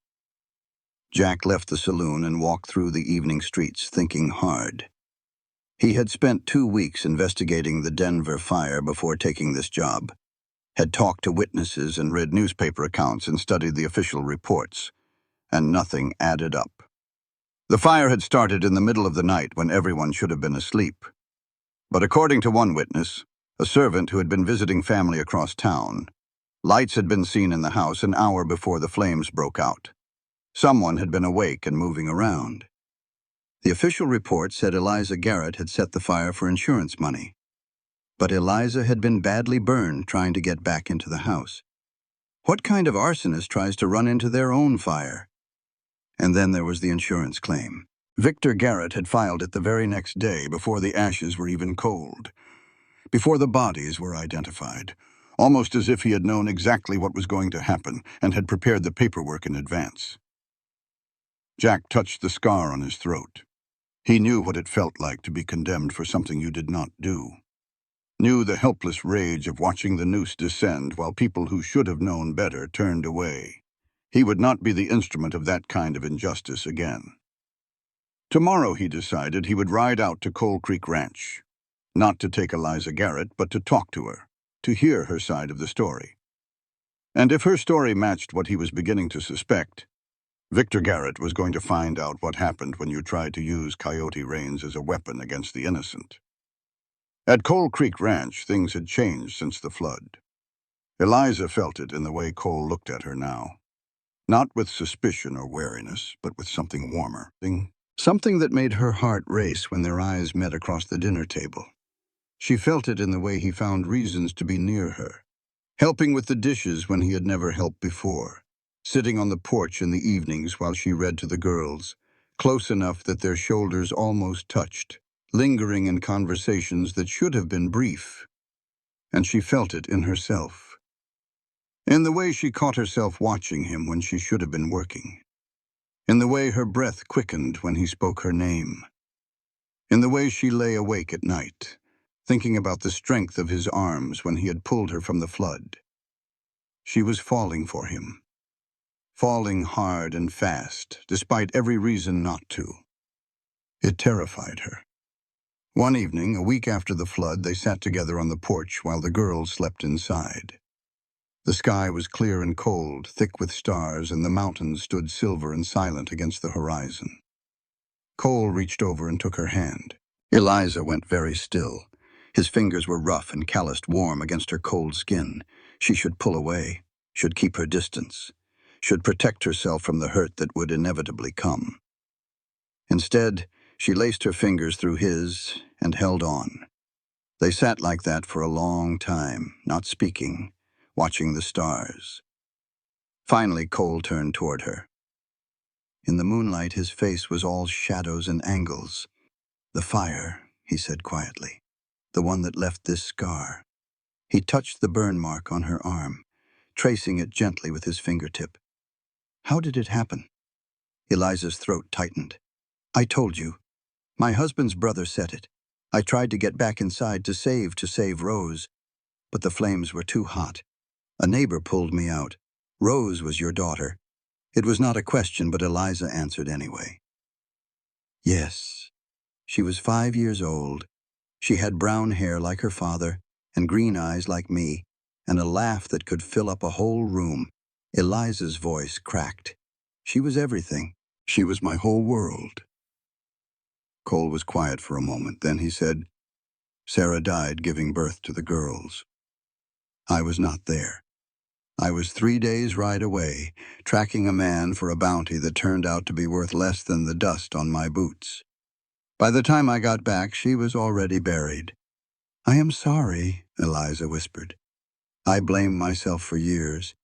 Jack left the saloon and walked through the evening streets, thinking hard. He had spent 2 weeks investigating the Denver fire before taking this job, had talked to witnesses and read newspaper accounts and studied the official reports, and nothing added up. The fire had started in the middle of the night when everyone should have been asleep. But according to one witness, a servant who had been visiting family across town, lights had been seen in the house an hour before the flames broke out. Someone had been awake and moving around. The official report said Eliza Garrett had set the fire for insurance money. But Eliza had been badly burned trying to get back into the house. What kind of arsonist tries to run into their own fire? And then there was the insurance claim. Victor Garrett had filed it the very next day before the ashes were even cold, before the bodies were identified, almost as if he had known exactly what was going to happen and had prepared the paperwork in advance. Jack touched the scar on his throat. He knew what it felt like to be condemned for something you did not do. Knew the helpless rage of watching the noose descend while people who should have known better turned away. He would not be the instrument of that kind of injustice again. Tomorrow, he decided, he would ride out to Coal Creek Ranch. Not to take Eliza Garrett, but to talk to her, to hear her side of the story. And if her story matched what he was beginning to suspect, Victor Garrett was going to find out what happened when you tried to use coyote reins as a weapon against the innocent. At Coal Creek Ranch, things had changed since the flood. Eliza felt it in the way Cole looked at her now. Not with suspicion or wariness, but with something warmer. Something that made her heart race when their eyes met across the dinner table. She felt it in the way he found reasons to be near her, helping with the dishes when he had never helped before, sitting on the porch in the evenings while she read to the girls, close enough that their shoulders almost touched, lingering in conversations that should have been brief. And she felt it in herself. In the way she caught herself watching him when she should have been working. In the way her breath quickened when he spoke her name. In the way she lay awake at night, thinking about the strength of his arms when he had pulled her from the flood. She was falling for him. Falling hard and fast, despite every reason not to. It terrified her. One evening, a week after the flood, they sat together on the porch while the girls slept inside. The sky was clear and cold, thick with stars, and the mountains stood silver and silent against the horizon. Cole reached over and took her hand. Eliza went very still. His fingers were rough and calloused warm against her cold skin. She should pull away, should keep her distance, should protect herself from the hurt that would inevitably come. Instead, she laced her fingers through his and held on. They sat like that for a long time, not speaking, watching the stars. Finally, Cole turned toward her. In the moonlight, his face was all shadows and angles. "The fire," he said quietly, "the one that left this scar." He touched the burn mark on her arm, tracing it gently with his fingertip. "How did it happen?" Eliza's throat tightened. "I told you. My husband's brother set it. I tried to get back inside to save Rose, but the flames were too hot. A neighbor pulled me out. Rose was your daughter." It was not a question, but Eliza answered anyway. "Yes. She was 5 years old. She had brown hair like her father, and green eyes like me, and a laugh that could fill up a whole room." Eliza's voice cracked. "She was everything. She was my whole world." Cole was quiet for a moment. Then he said, "Sarah died giving birth to the girls. I was not there. I was 3 days' ride away, tracking a man for a bounty that turned out to be worth less than the dust on my boots. By the time I got back, she was already buried." "I am sorry," Eliza whispered. "I blamed myself for years.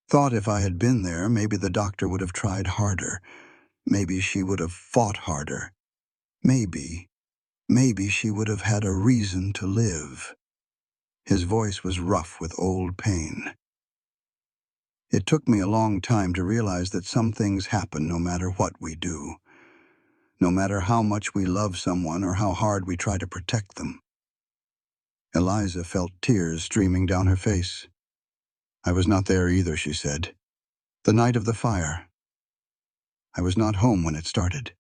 Thought if I had been there, maybe the doctor would have tried harder. Maybe she would have fought harder. Maybe she would have had a reason to live." His voice was rough with old pain. "It took me a long time to realize that some things happen no matter what we do. no matter how much we love someone or how hard we try to protect them. Eliza felt tears streaming down her face. I was not there either, she said. The night of the fire. I was not home when it started.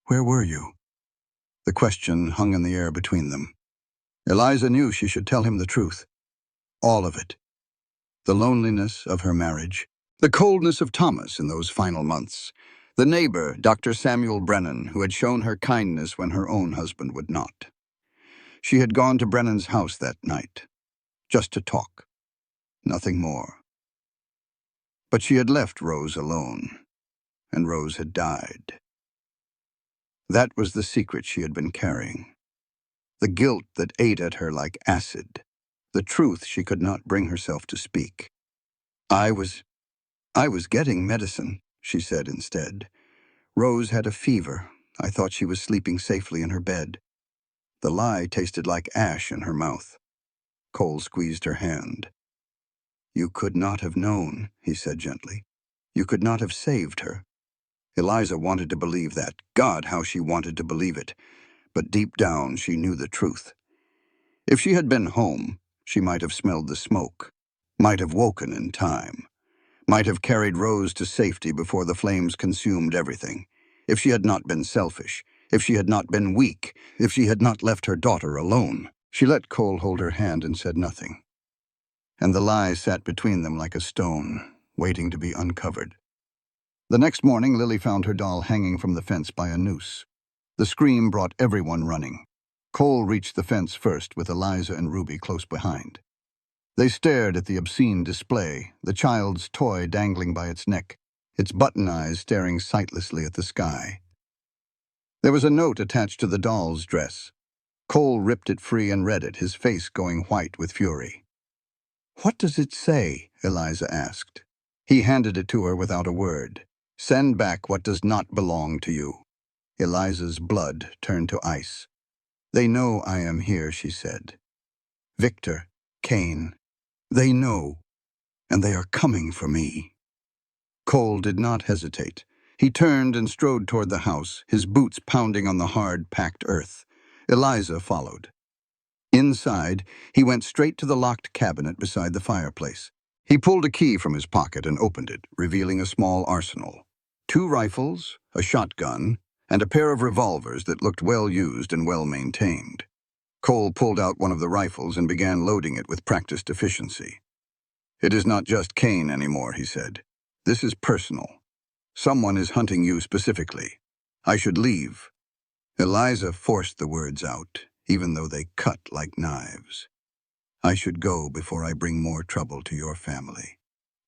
Where were you? The question hung in the air between them. Eliza knew she should tell him the truth. All of it. The loneliness of her marriage, the coldness of Thomas in those final months, the neighbor, Dr. Samuel Brennan, who had shown her kindness when her own husband would not. She had gone to Brennan's house that night, just to talk, nothing more. But she had left Rose alone, and Rose had died. That was the secret she had been carrying. The guilt that ate at her like acid. The truth she could not bring herself to speak. I was getting medicine, she said instead. Rose had a fever. I thought she was sleeping safely in her bed. The lie tasted like ash in her mouth. Cole squeezed her hand. You could not have known, he said gently. You could not have saved her. Eliza wanted to believe that. God, how she wanted to believe it. But deep down, she knew the truth. If she had been home, she might have smelled the smoke, might have woken in time, might have carried Rose to safety before the flames consumed everything. If she had not been selfish, if she had not been weak, if she had not left her daughter alone. She let Cole hold her hand and said nothing. And the lie sat between them like a stone, waiting to be uncovered. The next morning, Lily found her doll hanging from the fence by a noose. The scream brought everyone running. Cole reached the fence first, with Eliza and Ruby close behind. They stared at the obscene display, the child's toy dangling by its neck, its button eyes staring sightlessly at the sky. There was a note attached to the doll's dress. Cole ripped it free and read it, his face going white with fury. What does it say? Eliza asked. He handed it to her without a word. Send back what does not belong to you. Eliza's blood turned to ice. They know I am here, she said. Victor, Kane, they know, and they are coming for me. Cole did not hesitate. He turned and strode toward the house, his boots pounding on the hard, packed earth. Eliza followed. Inside, he went straight to the locked cabinet beside the fireplace. He pulled a key from his pocket and opened it, revealing a small arsenal. 2 rifles, a shotgun, and a pair of revolvers that looked well used and well maintained. Cole pulled out one of the rifles and began loading it with practiced efficiency. It is not just Kane anymore, he said. This is personal. Someone is hunting you specifically. I should leave. Eliza forced the words out, even though they cut like knives. I should go before I bring more trouble to your family.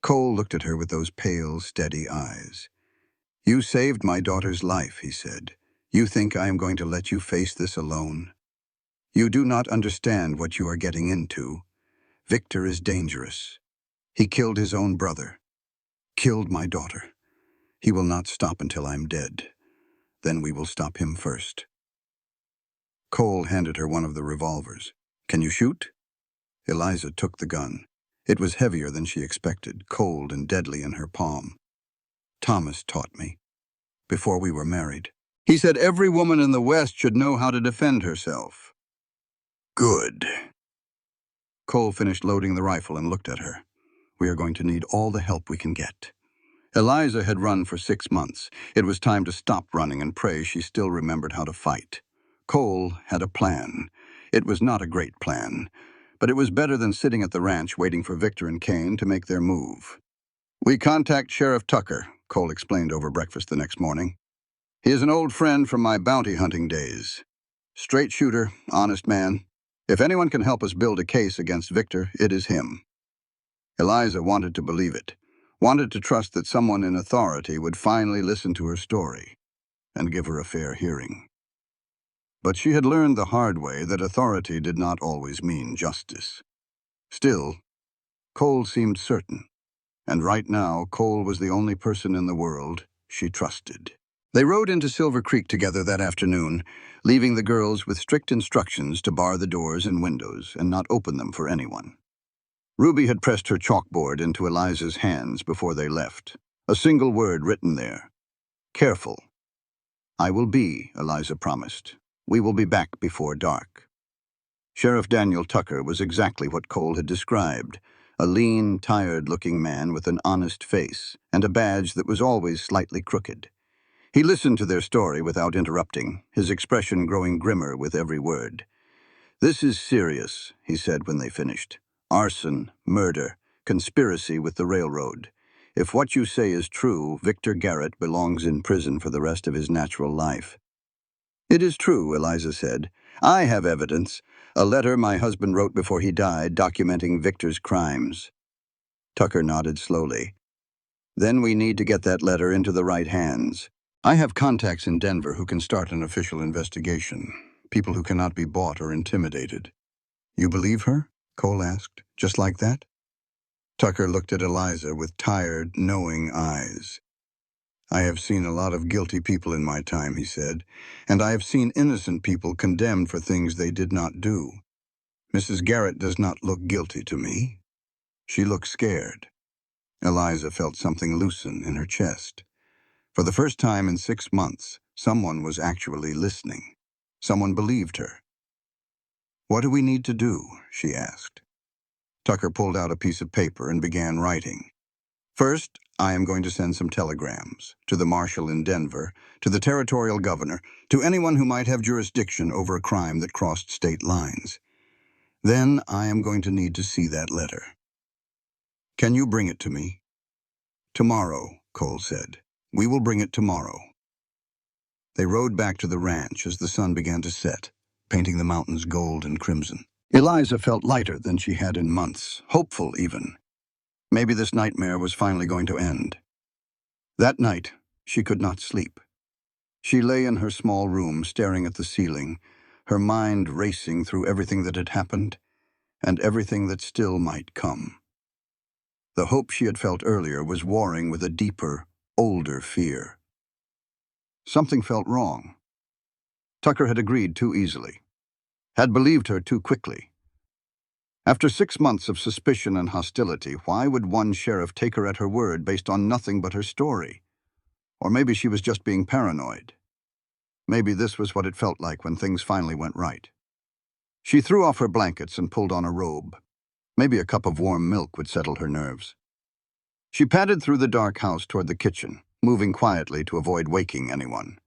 Cole looked at her with those pale, steady eyes. You saved my daughter's life, he said. You think I am going to let you face this alone? You do not understand what you are getting into. Victor is dangerous. He killed his own brother. Killed my daughter. He will not stop until I'm dead. Then we will stop him first. Cole handed her one of the revolvers. Can you shoot? Eliza took the gun. It was heavier than she expected, cold and deadly in her palm. Thomas taught me. Before we were married. He said every woman in the West should know how to defend herself. Good. Cole finished loading the rifle and looked at her. We are going to need all the help we can get. Eliza had run for 6 months. It was time to stop running and pray she still remembered how to fight. Cole had a plan. It was not a great plan, but it was better than sitting at the ranch waiting for Victor and Kane to make their move. We contact Sheriff Tucker, Cole explained over breakfast the next morning. He is an old friend from my bounty hunting days. Straight shooter, honest man. If anyone can help us build a case against Victor, it is him. Eliza wanted to believe it, wanted to trust that someone in authority would finally listen to her story and give her a fair hearing. But she had learned the hard way that authority did not always mean justice. Still, Cole seemed certain, and right now Cole was the only person in the world she trusted. They rode into Silver Creek together that afternoon, leaving the girls with strict instructions to bar the doors and windows and not open them for anyone. Ruby had pressed her chalkboard into Eliza's hands before they left. A single word written there. Careful. "I will be," Eliza promised. "We will be back before dark." Sheriff Daniel Tucker was exactly what Cole had described, a lean, tired-looking man with an honest face and a badge that was always slightly crooked. He listened to their story without interrupting, his expression growing grimmer with every word. "This is serious," he said when they finished. "Arson, murder, conspiracy with the railroad. If what you say is true, Victor Garrett belongs in prison for the rest of his natural life." "It is true," Eliza said. "I have evidence. A letter my husband wrote before he died documenting Victor's crimes." Tucker nodded slowly. "Then we need to get that letter into the right hands. I have contacts in Denver who can start an official investigation, people who cannot be bought or intimidated." "You believe her?" Cole asked. "Just like that?" Tucker looked at Eliza with tired, knowing eyes. "I have seen a lot of guilty people in my time," he said, "and I have seen innocent people condemned for things they did not do. Mrs. Garrett does not look guilty to me. She looks scared." Eliza felt something loosen in her chest. For the first time in 6 months, someone was actually listening. Someone believed her. "What do we need to do?" she asked. Tucker pulled out a piece of paper and began writing. "First, I am going to send some telegrams to the marshal in Denver, to the territorial governor, to anyone who might have jurisdiction over a crime that crossed state lines. Then I am going to need to see that letter. Can you bring it to me?" "Tomorrow," Cole said. "We will bring it tomorrow." They rode back to the ranch as the sun began to set, painting the mountains gold and crimson. Eliza felt lighter than she had in months, hopeful even. Maybe this nightmare was finally going to end. That night, she could not sleep. She lay in her small room staring at the ceiling, her mind racing through everything that had happened and everything that still might come. The hope she had felt earlier was warring with a deeper, older fear. Something felt wrong. Tucker had agreed too easily, had believed her too quickly. After 6 months of suspicion and hostility, why would one sheriff take her at her word based on nothing but her story? Or maybe she was just being paranoid. Maybe this was what it felt like when things finally went right. She threw off her blankets and pulled on a robe. Maybe a cup of warm milk would settle her nerves. She padded through the dark house toward the kitchen, moving quietly to avoid waking anyone.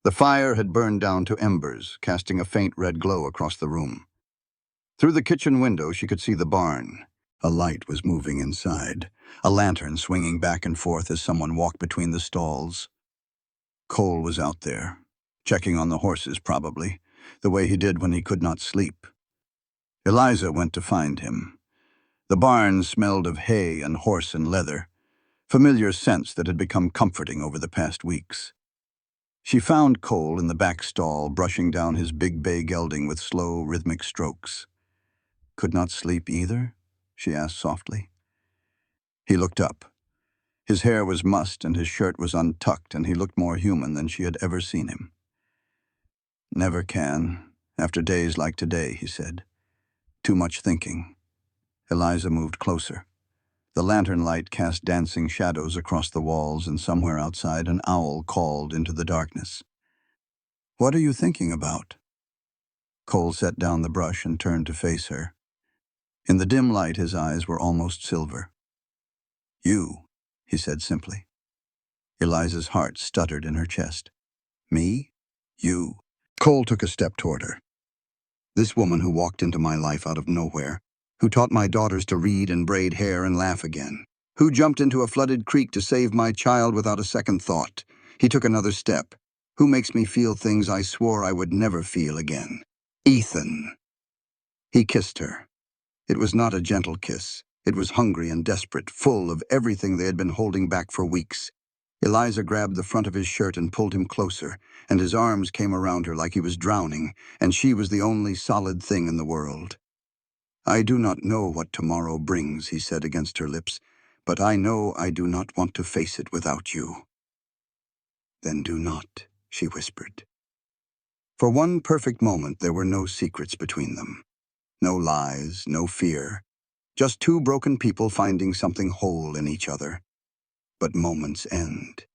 The fire had burned down to embers, casting a faint red glow across the room. Through the kitchen window, she could see the barn. A light was moving inside, a lantern swinging back and forth as someone walked between the stalls. Cole was out there, checking on the horses probably, the way he did when he could not sleep. Eliza went to find him. The barn smelled of hay and horse and leather, familiar scents that had become comforting over the past weeks. She found Cole in the back stall, brushing down his big bay gelding with slow, rhythmic strokes. "Could not sleep either?" she asked softly. He looked up. His hair was mussed and his shirt was untucked, and he looked more human than she had ever seen him. "Never can, after days like today," he said. "Too much thinking." Eliza moved closer. The lantern light cast dancing shadows across the walls, and somewhere outside an owl called into the darkness. "What are you thinking about?" Cole set down the brush and turned to face her. In the dim light, his eyes were almost silver. "You," he said simply. Eliza's heart stuttered in her chest. "Me? You?" Cole took a step toward her. "This woman who walked into my life out of nowhere, who taught my daughters to read and braid hair and laugh again, who jumped into a flooded creek to save my child without a second thought." He took another step. "Who makes me feel things I swore I would never feel again. Ethan." He kissed her. It was not a gentle kiss. It was hungry and desperate, full of everything they had been holding back for weeks. Eliza grabbed the front of his shirt and pulled him closer, and his arms came around her like he was drowning, and she was the only solid thing in the world. "I do not know what tomorrow brings," he said against her lips, "but I know I do not want to face it without you." "Then do not," she whispered. For one perfect moment there were no secrets between them. No lies, no fear. Just two broken people finding something whole in each other. But moments end.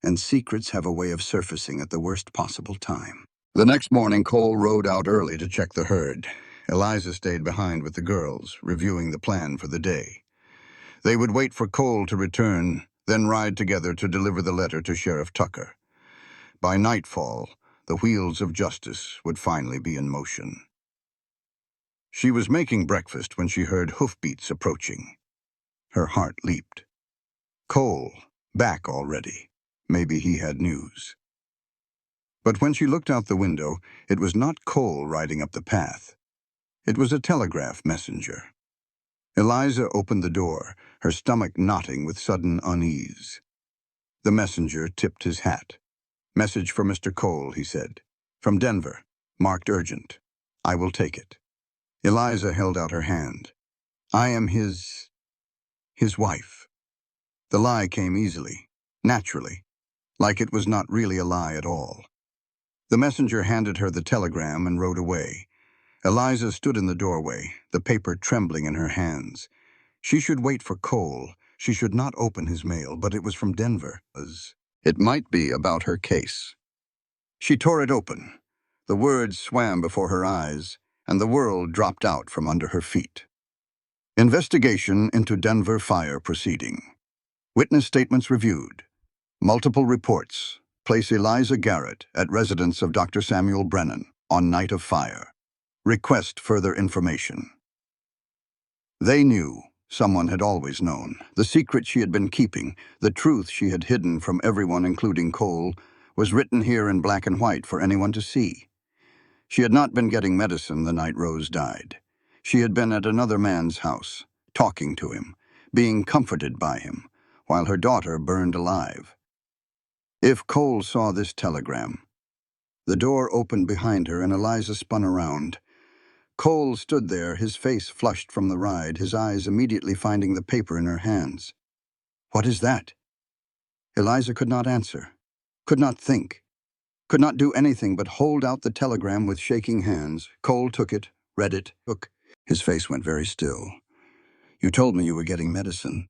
and secrets have a way of surfacing at the worst possible time. The next morning, Cole rode out early to check the herd. Eliza stayed behind with the girls, reviewing the plan for the day. They would wait for Cole to return, then ride together to deliver the letter to Sheriff Tucker. By nightfall, the wheels of justice would finally be in motion. She was making breakfast when she heard hoofbeats approaching. Her heart leaped. Cole, back already. Maybe he had news. But when she looked out the window, it was not Cole riding up the path. It was a telegraph messenger. Eliza opened the door, her stomach knotting with sudden unease. The messenger tipped his hat. "Message for Mr. Cole," he said. "From Denver. Marked urgent. I will take it." Eliza held out her hand. "I am his wife." The lie came easily, naturally, like it was not really a lie at all. The messenger handed her the telegram and rode away. Eliza stood in the doorway, the paper trembling in her hands. She should wait for Cole. She should not open his mail, but it was from Denver. It might be about her case. She tore it open. The words swam before her eyes, and the world dropped out from under her feet. Investigation into Denver fire proceeding. Witness statements reviewed. Multiple reports. Place Eliza Garrett at residence of Dr. Samuel Brennan on night of fire. Request further information. They knew. Someone had always known. The secret she had been keeping, the truth she had hidden from everyone, including Cole, was written here in black and white for anyone to see. She had not been getting medicine the night Rose died. She had been at another man's house, talking to him, being comforted by him, while her daughter burned alive. If Cole saw this telegram. The door opened behind her and Eliza spun around. Cole stood there, his face flushed from the ride, his eyes immediately finding the paper in her hands. "What is that?" Eliza could not answer, could not think, could not do anything but hold out the telegram with shaking hands. Cole took it, read it, took. His face went very still. "You told me you were getting medicine."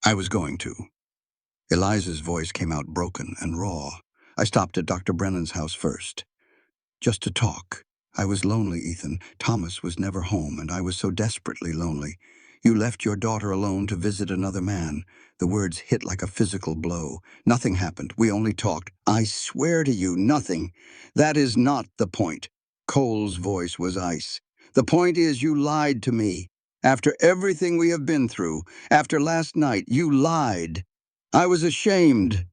"I was going to." Eliza's voice came out broken and raw. "I stopped at Dr. Brennan's house first. Just to talk. I was lonely, Ethan. Thomas was never home, and I was so desperately lonely. You left your daughter alone to visit another man." The words hit like a physical blow. "Nothing happened. We only talked." "I swear to you, nothing. That is not the point." Cole's voice was ice. "The point is you lied to me. After everything we have been through, after last night, you lied. I was ashamed."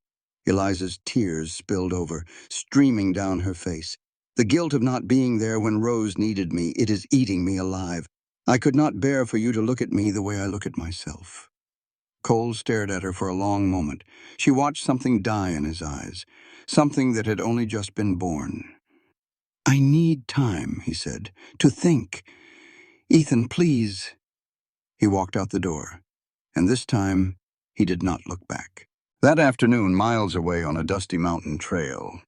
Eliza's tears spilled over, streaming down her face. "The guilt of not being there when Rose needed me, it is eating me alive. I could not bear for you to look at me the way I look at myself." Cole stared at her for a long moment. She watched something die in his eyes, something that had only just been born. "I need time," he said, "to think. Ethan, please." He walked out the door, and this time he did not look back. That afternoon, miles away on a dusty mountain trail,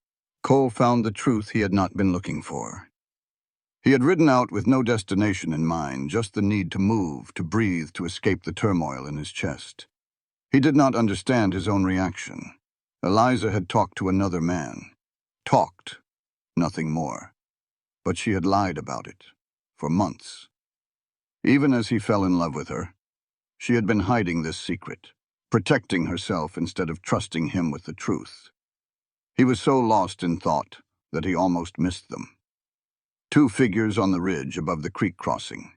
Cole found the truth he had not been looking for. He had ridden out with no destination in mind, just the need to move, to breathe, to escape the turmoil in his chest. He did not understand his own reaction. Eliza had talked to another man. Talked, nothing more. But she had lied about it, for months. Even as he fell in love with her, she had been hiding this secret, protecting herself instead of trusting him with the truth. He was so lost in thought that he almost missed them. Two figures on the ridge above the creek crossing.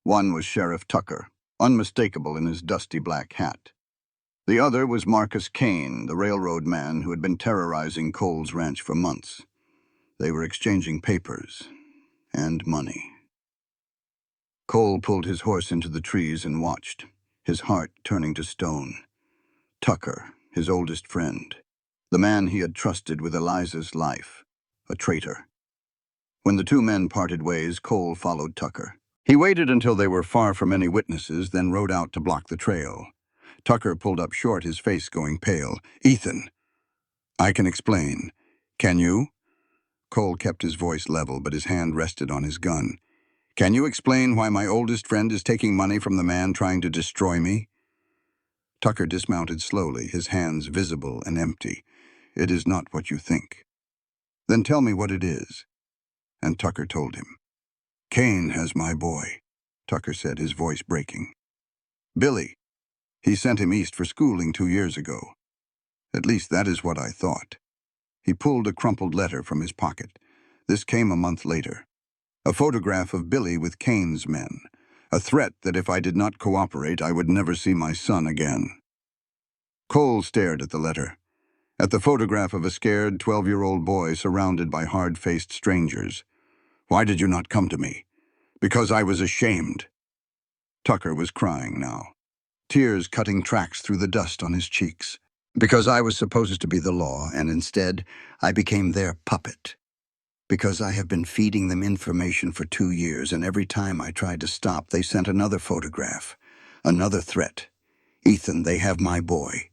One was Sheriff Tucker, unmistakable in his dusty black hat. The other was Marcus Kane, the railroad man who had been terrorizing Cole's ranch for months. They were exchanging papers and money. Cole pulled his horse into the trees and watched, his heart turning to stone. Tucker, his oldest friend, the man he had trusted with Eliza's life, a traitor. When the two men parted ways, Cole followed Tucker. He waited until they were far from any witnesses, then rode out to block the trail. Tucker pulled up short, his face going pale. "Ethan." "I can explain." "Can you?" Cole kept his voice level, but his hand rested on his gun. "Can you explain why my oldest friend is taking money from the man trying to destroy me?" Tucker dismounted slowly, his hands visible and empty. it is not what you think. Then tell me what it is. And Tucker told him. Kane has my boy, Tucker said, his voice breaking. Billy. He sent him east for schooling 2 years ago. At least that is what I thought. He pulled a crumpled letter from his pocket. This came a month later. A photograph of Billy with Kane's men. A threat that if I did not cooperate, I would never see my son again. Cole stared at the letter, at the photograph of a scared 12-year-old boy surrounded by hard-faced strangers. Why did you not come to me? Because I was ashamed. Tucker was crying now, tears cutting tracks through the dust on his cheeks. Because I was supposed to be the law, and instead, I became their puppet. Because I have been feeding them information for 2 years, and every time I tried to stop, they sent another photograph, another threat. Ethan, they have my boy.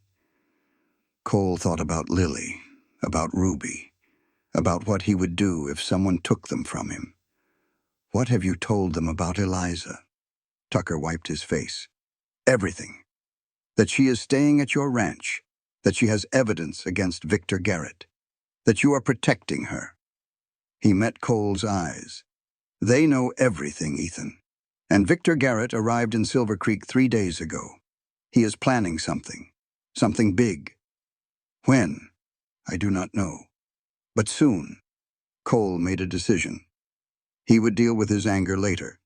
Cole thought about Lily, about Ruby, about what he would do if someone took them from him. What have you told them about Eliza? Tucker wiped his face. Everything. That she is staying at your ranch, that she has evidence against Victor Garrett, that you are protecting her. He met Cole's eyes. They know everything, Ethan. And Victor Garrett arrived in Silver Creek 3 days ago. He is planning something big. When? I do not know. But soon. Cole made a decision. He would deal with his anger later.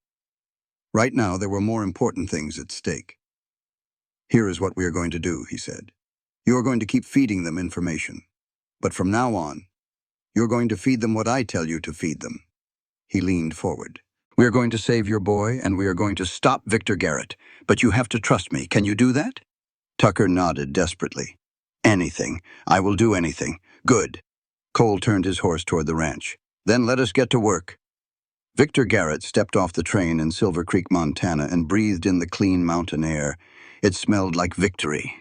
Right now, there were more important things at stake. Here is what we are going to do, he said. You are going to keep feeding them information. But from now on, you're going to feed them what I tell you to feed them. He leaned forward. We are going to save your boy, and we are going to stop Victor Garrett. But you have to trust me. Can you do that? Tucker nodded desperately. Anything. I will do anything. Good. Cole turned his horse toward the ranch. Then let us get to work. Victor Garrett stepped off the train in Silver Creek, Montana, and breathed in the clean mountain air. It smelled like victory.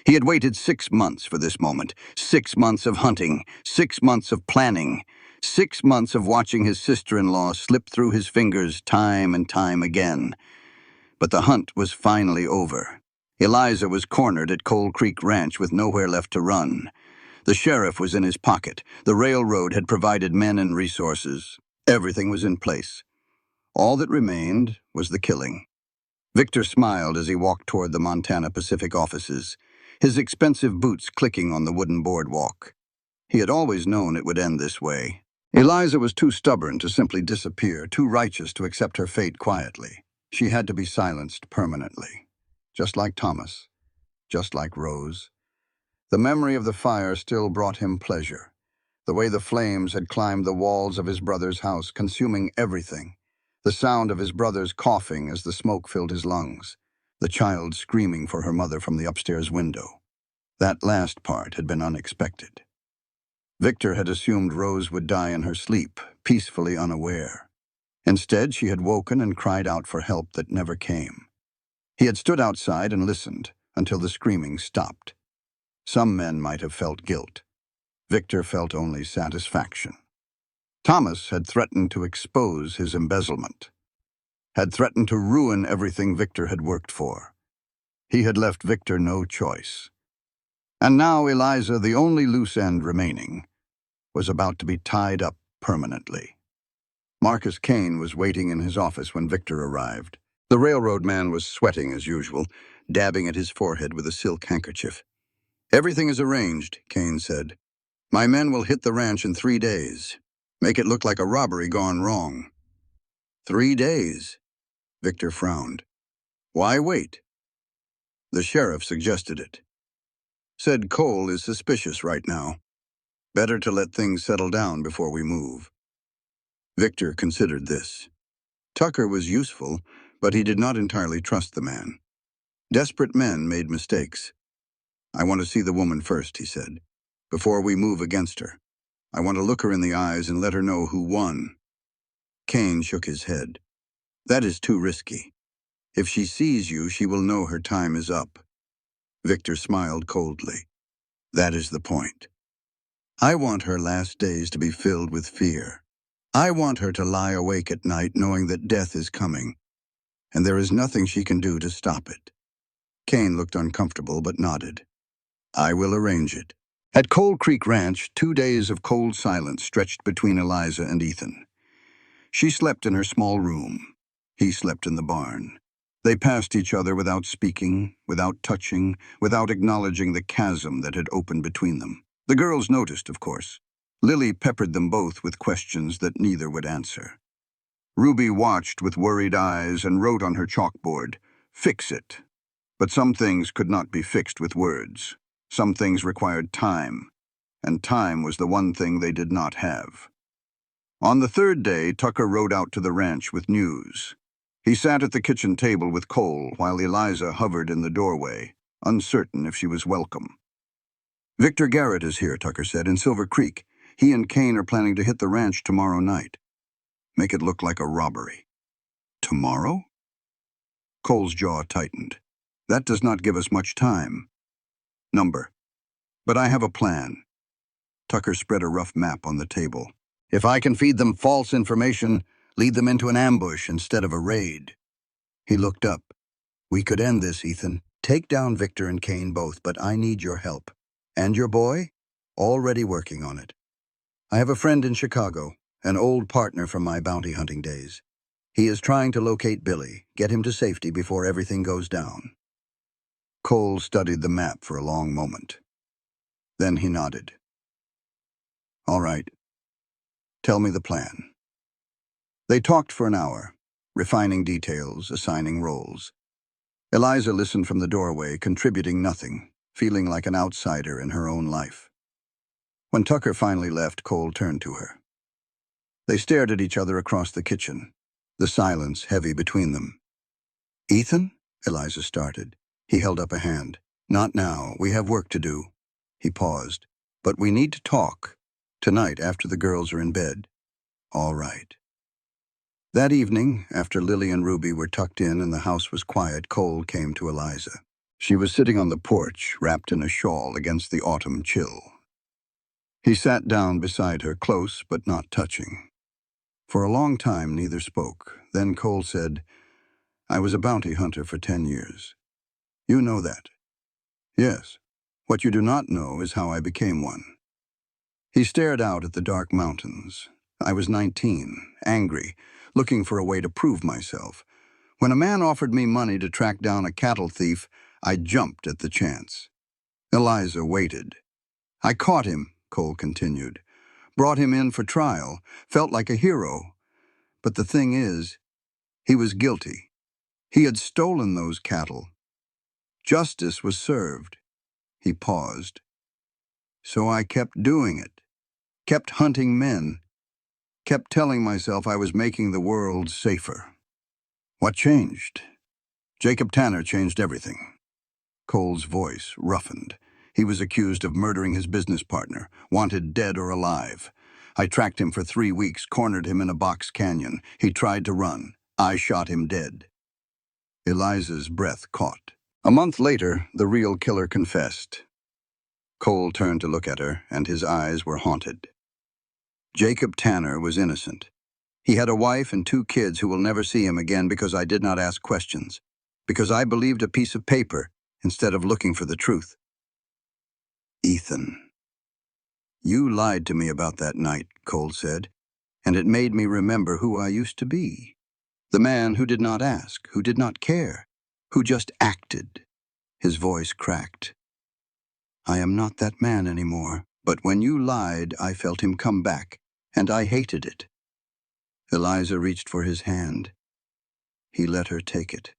He had waited 6 months for this moment. 6 months of hunting, 6 months of planning, 6 months of watching his sister-in-law slip through his fingers time and time again. But the hunt was finally over. Eliza was cornered at Coal Creek Ranch with nowhere left to run. The sheriff was in his pocket. The railroad had provided men and resources. Everything was in place. All that remained was the killing. Victor smiled as he walked toward the Montana Pacific offices, his expensive boots clicking on the wooden boardwalk. He had always known it would end this way. Eliza was too stubborn to simply disappear, too righteous to accept her fate quietly. She had to be silenced permanently. Just like Thomas, just like Rose. The memory of the fire still brought him pleasure. The way the flames had climbed the walls of his brother's house, consuming everything. The sound of his brother's coughing as the smoke filled his lungs. The child screaming for her mother from the upstairs window. That last part had been unexpected. Victor had assumed Rose would die in her sleep, peacefully unaware. Instead, she had woken and cried out for help that never came. He had stood outside and listened until the screaming stopped. Some men might have felt guilt. Victor felt only satisfaction. Thomas had threatened to expose his embezzlement, had threatened to ruin everything Victor had worked for. He had left Victor no choice. And now Eliza, the only loose end remaining, was about to be tied up permanently. Marcus Kane was waiting in his office when Victor arrived. The railroad man was sweating as usual, dabbing at his forehead with a silk handkerchief. Everything is arranged, Kane said. My men will hit the ranch in 3 days. Make it look like a robbery gone wrong. 3 days? Victor frowned. Why wait? The sheriff suggested it. Said Cole is suspicious right now. Better to let things settle down before we move. Victor considered this. Tucker was useful, but he did not entirely trust the man. Desperate men made mistakes. I want to see the woman first, he said, before we move against her. I want to look her in the eyes and let her know who won. Kane shook his head. That is too risky. If she sees you, she will know her time is up. Victor smiled coldly. That is the point. I want her last days to be filled with fear. I want her to lie awake at night knowing that death is coming, and there is nothing she can do to stop it. Kane looked uncomfortable but nodded. I will arrange it. At Coal Creek Ranch, 2 days of cold silence stretched between Eliza and Ethan. She slept in her small room. He slept in the barn. They passed each other without speaking, without touching, without acknowledging the chasm that had opened between them. The girls noticed, of course. Lily peppered them both with questions that neither would answer. Ruby watched with worried eyes and wrote on her chalkboard, "Fix it." But some things could not be fixed with words. Some things required time, and time was the one thing they did not have. On the third day, Tucker rode out to the ranch with news. He sat at the kitchen table with Cole while Eliza hovered in the doorway, uncertain if she was welcome. "Victor Garrett is here," Tucker said, "in Silver Creek. He and Kane are planning to hit the ranch tomorrow night. Make it look like a robbery." "Tomorrow?" Cole's jaw tightened. "That does not give us much time." "Number. But I have a plan." Tucker spread a rough map on the table. "If I can feed them false information, lead them into an ambush instead of a raid." He looked up. "We could end this, Ethan. Take down Victor and Kane both, but I need your help. And your boy? Already working on it. I have a friend in Chicago, an old partner from my bounty hunting days. He is trying to locate Billy, get him to safety before everything goes down." Cole studied the map for a long moment. Then he nodded. "All right. Tell me the plan." They talked for an hour, refining details, assigning roles. Eliza listened from the doorway, contributing nothing, feeling like an outsider in her own life. When Tucker finally left, Cole turned to her. They stared at each other across the kitchen, the silence heavy between them. "Ethan?" Eliza started. He held up a hand. "Not now. We have work to do." He paused. "But we need to talk. Tonight, after the girls are in bed." "All right." That evening, after Lily and Ruby were tucked in and the house was quiet, Cole came to Eliza. She was sitting on the porch, wrapped in a shawl against the autumn chill. He sat down beside her, close but not touching. For a long time, neither spoke. Then Cole said, "I was a bounty hunter for 10 years. You know that." "Yes. What you do not know is how I became one." He stared out at the dark mountains. "I was 19, angry, looking for a way to prove myself. When a man offered me money to track down a cattle thief, I jumped at the chance." Eliza waited. "I caught him," Cole continued. "Brought him in for trial. Felt like a hero. But the thing is, he was guilty. He had stolen those cattle. Justice was served." He paused. "So I kept doing it. Kept hunting men. Kept telling myself I was making the world safer." "What changed?" "Jacob Tanner changed everything." Cole's voice roughened. "He was accused of murdering his business partner, wanted dead or alive. I tracked him for 3 weeks, cornered him in a box canyon. He tried to run. I shot him dead." Eliza's breath caught. A month later, the real killer confessed. Cole turned to look at her, and his eyes were haunted. "Jacob Tanner was innocent. He had a wife and 2 kids who will never see him again because I did not ask questions, because I believed a piece of paper instead of looking for the truth." "Ethan." "You lied to me about that night," Cole said, "and it made me remember who I used to be. The man who did not ask, who did not care, who just acted." His voice cracked. "I am not that man anymore, but when you lied, I felt him come back, and I hated it." Eliza reached for his hand. He let her take it.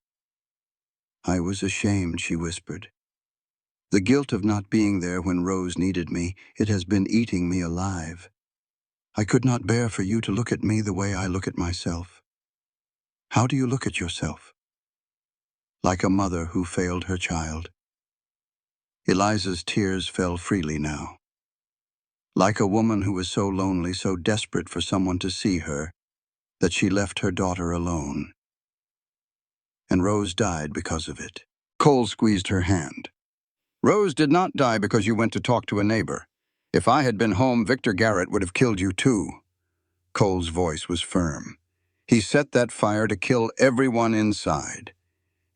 "I was ashamed," she whispered. "The guilt of not being there when Rose needed me, it has been eating me alive. I could not bear for you to look at me the way I look at myself. How do you look at yourself?" "Like a mother who failed her child." Eliza's tears fell freely now. "Like a woman who was so lonely, so desperate for someone to see her, that she left her daughter alone. And Rose died because of it." Cole squeezed her hand. "Rose did not die because you went to talk to a neighbor. If I had been home, Victor Garrett would have killed you too." Cole's voice was firm. "He set that fire to kill everyone inside.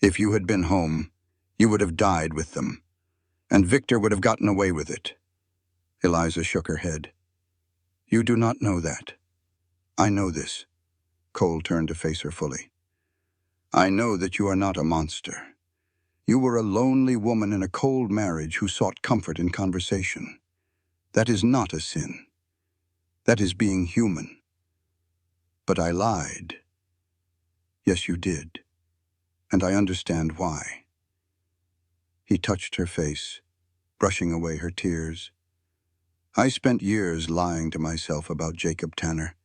If you had been home, you would have died with them. And Victor would have gotten away with it. Eliza shook her head. You do not know that. I know this. Cole turned to face her fully. I know that you are not a monster. You were a lonely woman in a cold marriage who sought comfort in conversation. That is not a sin. That is being human. But I lied. Yes, you did. And I understand why. He touched her face, brushing away her tears. I spent years lying to myself about Jacob Tanner,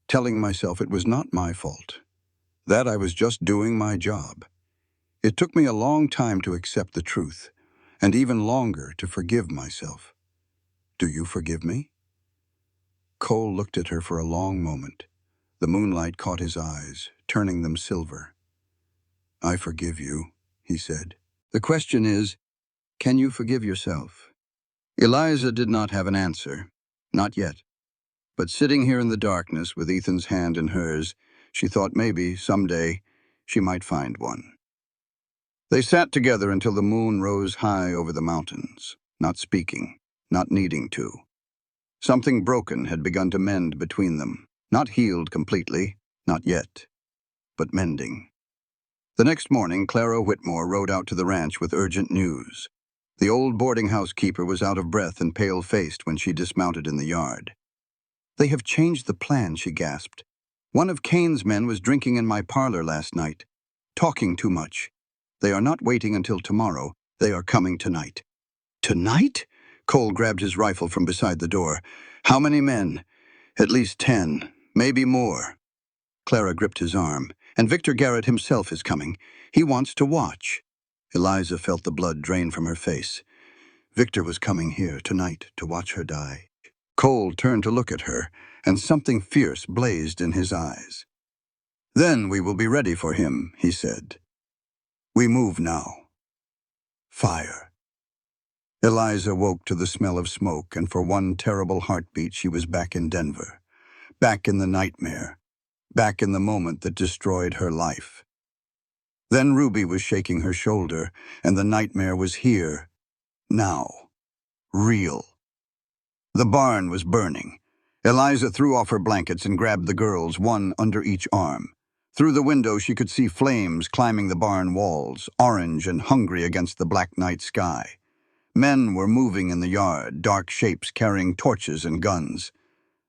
telling myself it was not my fault, that I was just doing my job. It took me a long time to accept the truth, and even longer to forgive myself. Do you forgive me? Cole looked at her for a long moment. The moonlight caught his eyes, turning them silver. I forgive you, he said. The question is, can you forgive yourself? Eliza did not have an answer. Not yet. But sitting here in the darkness with Ethan's hand in hers, she thought maybe, someday, she might find one. They sat together until the moon rose high over the mountains, not speaking, not needing to. Something broken had begun to mend between them, not healed completely, not yet, but mending. The next morning, Clara Whitmore rode out to the ranch with urgent news. The old boarding house keeper was out of breath and pale-faced when she dismounted in the yard. They have changed the plan, she gasped. One of Kane's men was drinking in my parlor last night, talking too much. They are not waiting until tomorrow. They are coming tonight. Tonight? Cole grabbed his rifle from beside the door. How many men? At least 10, maybe more. Clara gripped his arm. And Victor Garrett himself is coming. He wants to watch. Eliza felt the blood drain from her face. Victor was coming here tonight to watch her die. Cole turned to look at her, and something fierce blazed in his eyes. Then we will be ready for him, he said. We move now. Fire. Eliza woke to the smell of smoke, and for one terrible heartbeat she was back in Denver. Back in the nightmare. Back in the moment that destroyed her life. Then Ruby was shaking her shoulder, and the nightmare was here. Now. Real. The barn was burning. Eliza threw off her blankets and grabbed the girls, one under each arm. Through the window she could see flames climbing the barn walls, orange and hungry against the black night sky. Men were moving in the yard, dark shapes carrying torches and guns.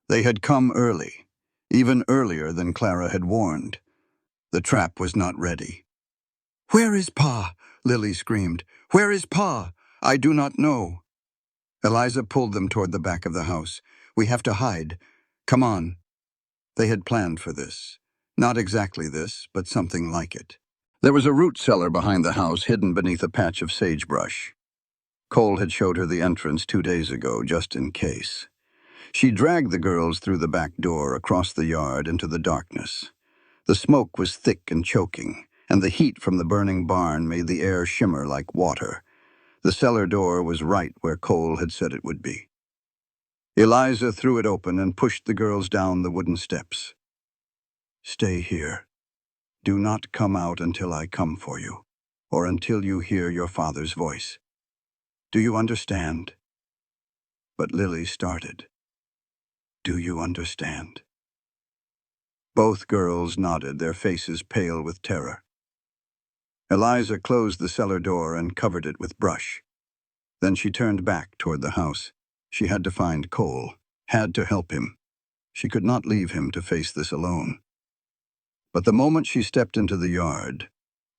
They had come early, even earlier than Clara had warned. The trap was not ready. "Where is Pa?" Lily screamed. "Where is Pa? I do not know." Eliza pulled them toward the back of the house. "We have to hide. Come on." They had planned for this. Not exactly this, but something like it. There was a root cellar behind the house, hidden beneath a patch of sagebrush. Cole had showed her the entrance 2 days ago, just in case. She dragged the girls through the back door, across the yard, into the darkness. The smoke was thick and choking, and the heat from the burning barn made the air shimmer like water. The cellar door was right where Cole had said it would be. Eliza threw it open and pushed the girls down the wooden steps. "Stay here. Do not come out until I come for you, or until you hear your father's voice. Do you understand?" But Lily started. "Do you understand?" Both girls nodded, their faces pale with terror. Eliza closed the cellar door and covered it with brush. Then she turned back toward the house. She had to find Cole, had to help him. She could not leave him to face this alone. But the moment she stepped into the yard,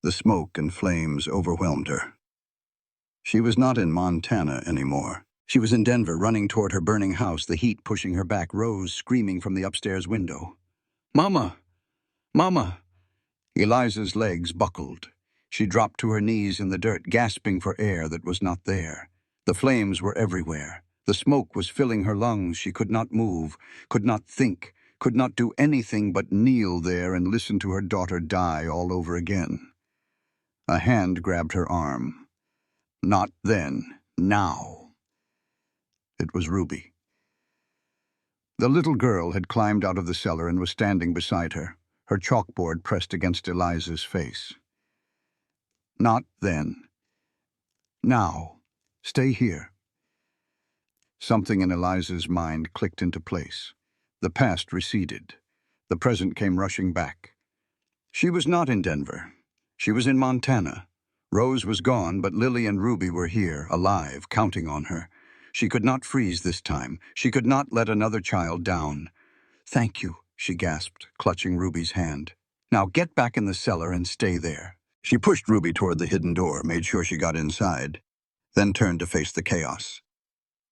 the smoke and flames overwhelmed her. She was not in Montana anymore. She was in Denver, running toward her burning house, the heat pushing her back, Rose screaming from the upstairs window. "Mama! Mama!" Eliza's legs buckled. She dropped to her knees in the dirt, gasping for air that was not there. The flames were everywhere. The smoke was filling her lungs. She could not move, could not think, could not do anything but kneel there and listen to her daughter die all over again. A hand grabbed her arm. Not then, now. It was Ruby. The little girl had climbed out of the cellar and was standing beside her, her chalkboard pressed against Eliza's face. "Not then. Now. Stay here." Something in Eliza's mind clicked into place. The past receded. The present came rushing back. She was not in Denver. She was in Montana. Rose was gone, but Lily and Ruby were here, alive, counting on her. She could not freeze this time. She could not let another child down. "Thank you," she gasped, clutching Ruby's hand. "Now get back in the cellar and stay there." She pushed Ruby toward the hidden door, made sure she got inside, then turned to face the chaos.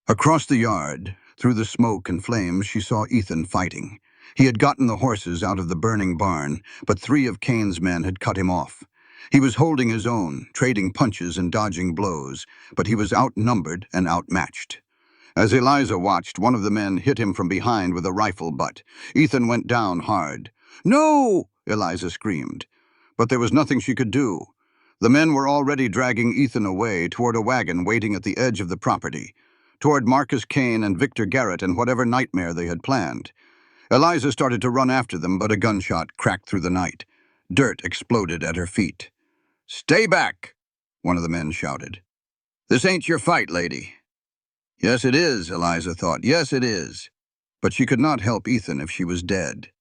Across the yard, through the smoke and flames, she saw Ethan fighting. He had gotten the horses out of the burning barn, but 3 of Cain's men had cut him off. He was holding his own, trading punches and dodging blows, but he was outnumbered and outmatched. As Eliza watched, one of the men hit him from behind with a rifle butt. Ethan went down hard. "No!" Eliza screamed. But there was nothing she could do. The men were already dragging Ethan away toward a wagon waiting at the edge of the property, toward Marcus Cain and Victor Garrett and whatever nightmare they had planned. Eliza started to run after them, but a gunshot cracked through the night. Dirt exploded at her feet. "Stay back!" one of the men shouted. "This ain't your fight, lady." Yes, it is, Eliza thought. Yes, it is. But she could not help Ethan if she was dead,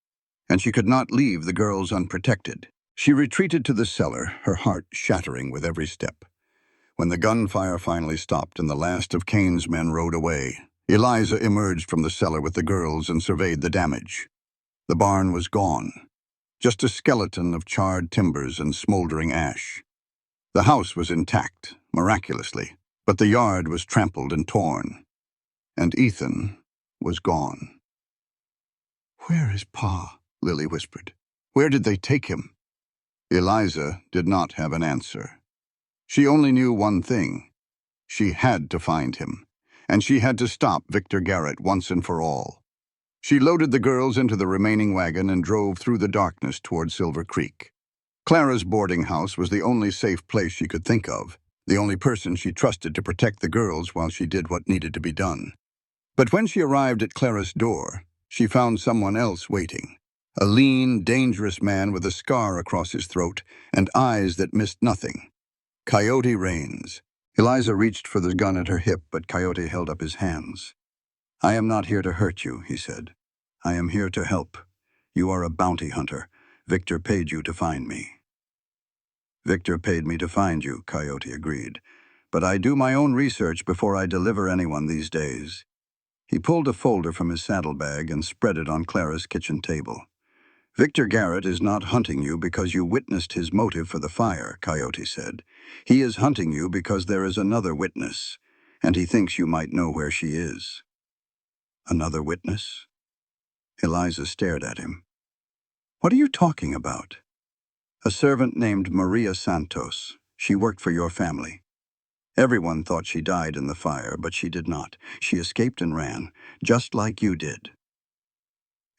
and she could not leave the girls unprotected. She retreated to the cellar, her heart shattering with every step. When the gunfire finally stopped and the last of Cain's men rode away, Eliza emerged from the cellar with the girls and surveyed the damage. The barn was gone, just a skeleton of charred timbers and smoldering ash. The house was intact, miraculously, but the yard was trampled and torn, and Ethan was gone. "Where is Pa?" Lily whispered. "Where did they take him?" Eliza did not have an answer. She only knew one thing. She had to find him, and she had to stop Victor Garrett once and for all. She loaded the girls into the remaining wagon and drove through the darkness toward Silver Creek. Clara's boarding house was the only safe place she could think of, the only person she trusted to protect the girls while she did what needed to be done. But when she arrived at Clara's door, she found someone else waiting. A lean, dangerous man with a scar across his throat and eyes that missed nothing. Coyote Rains. Eliza reached for the gun at her hip, but Coyote held up his hands. "I am not here to hurt you," he said. "I am here to help. You are a bounty hunter. Victor paid you to find me." "Victor paid me to find you," Coyote agreed. "But I do my own research before I deliver anyone these days." He pulled a folder from his saddlebag and spread it on Clara's kitchen table. "Victor Garrett is not hunting you because you witnessed his motive for the fire," Coyote said. "He is hunting you because there is another witness, and he thinks you might know where she is." "Another witness?" Eliza stared at him. "What are you talking about?" "A servant named Maria Santos. She worked for your family. Everyone thought she died in the fire, but she did not. She escaped and ran, just like you did."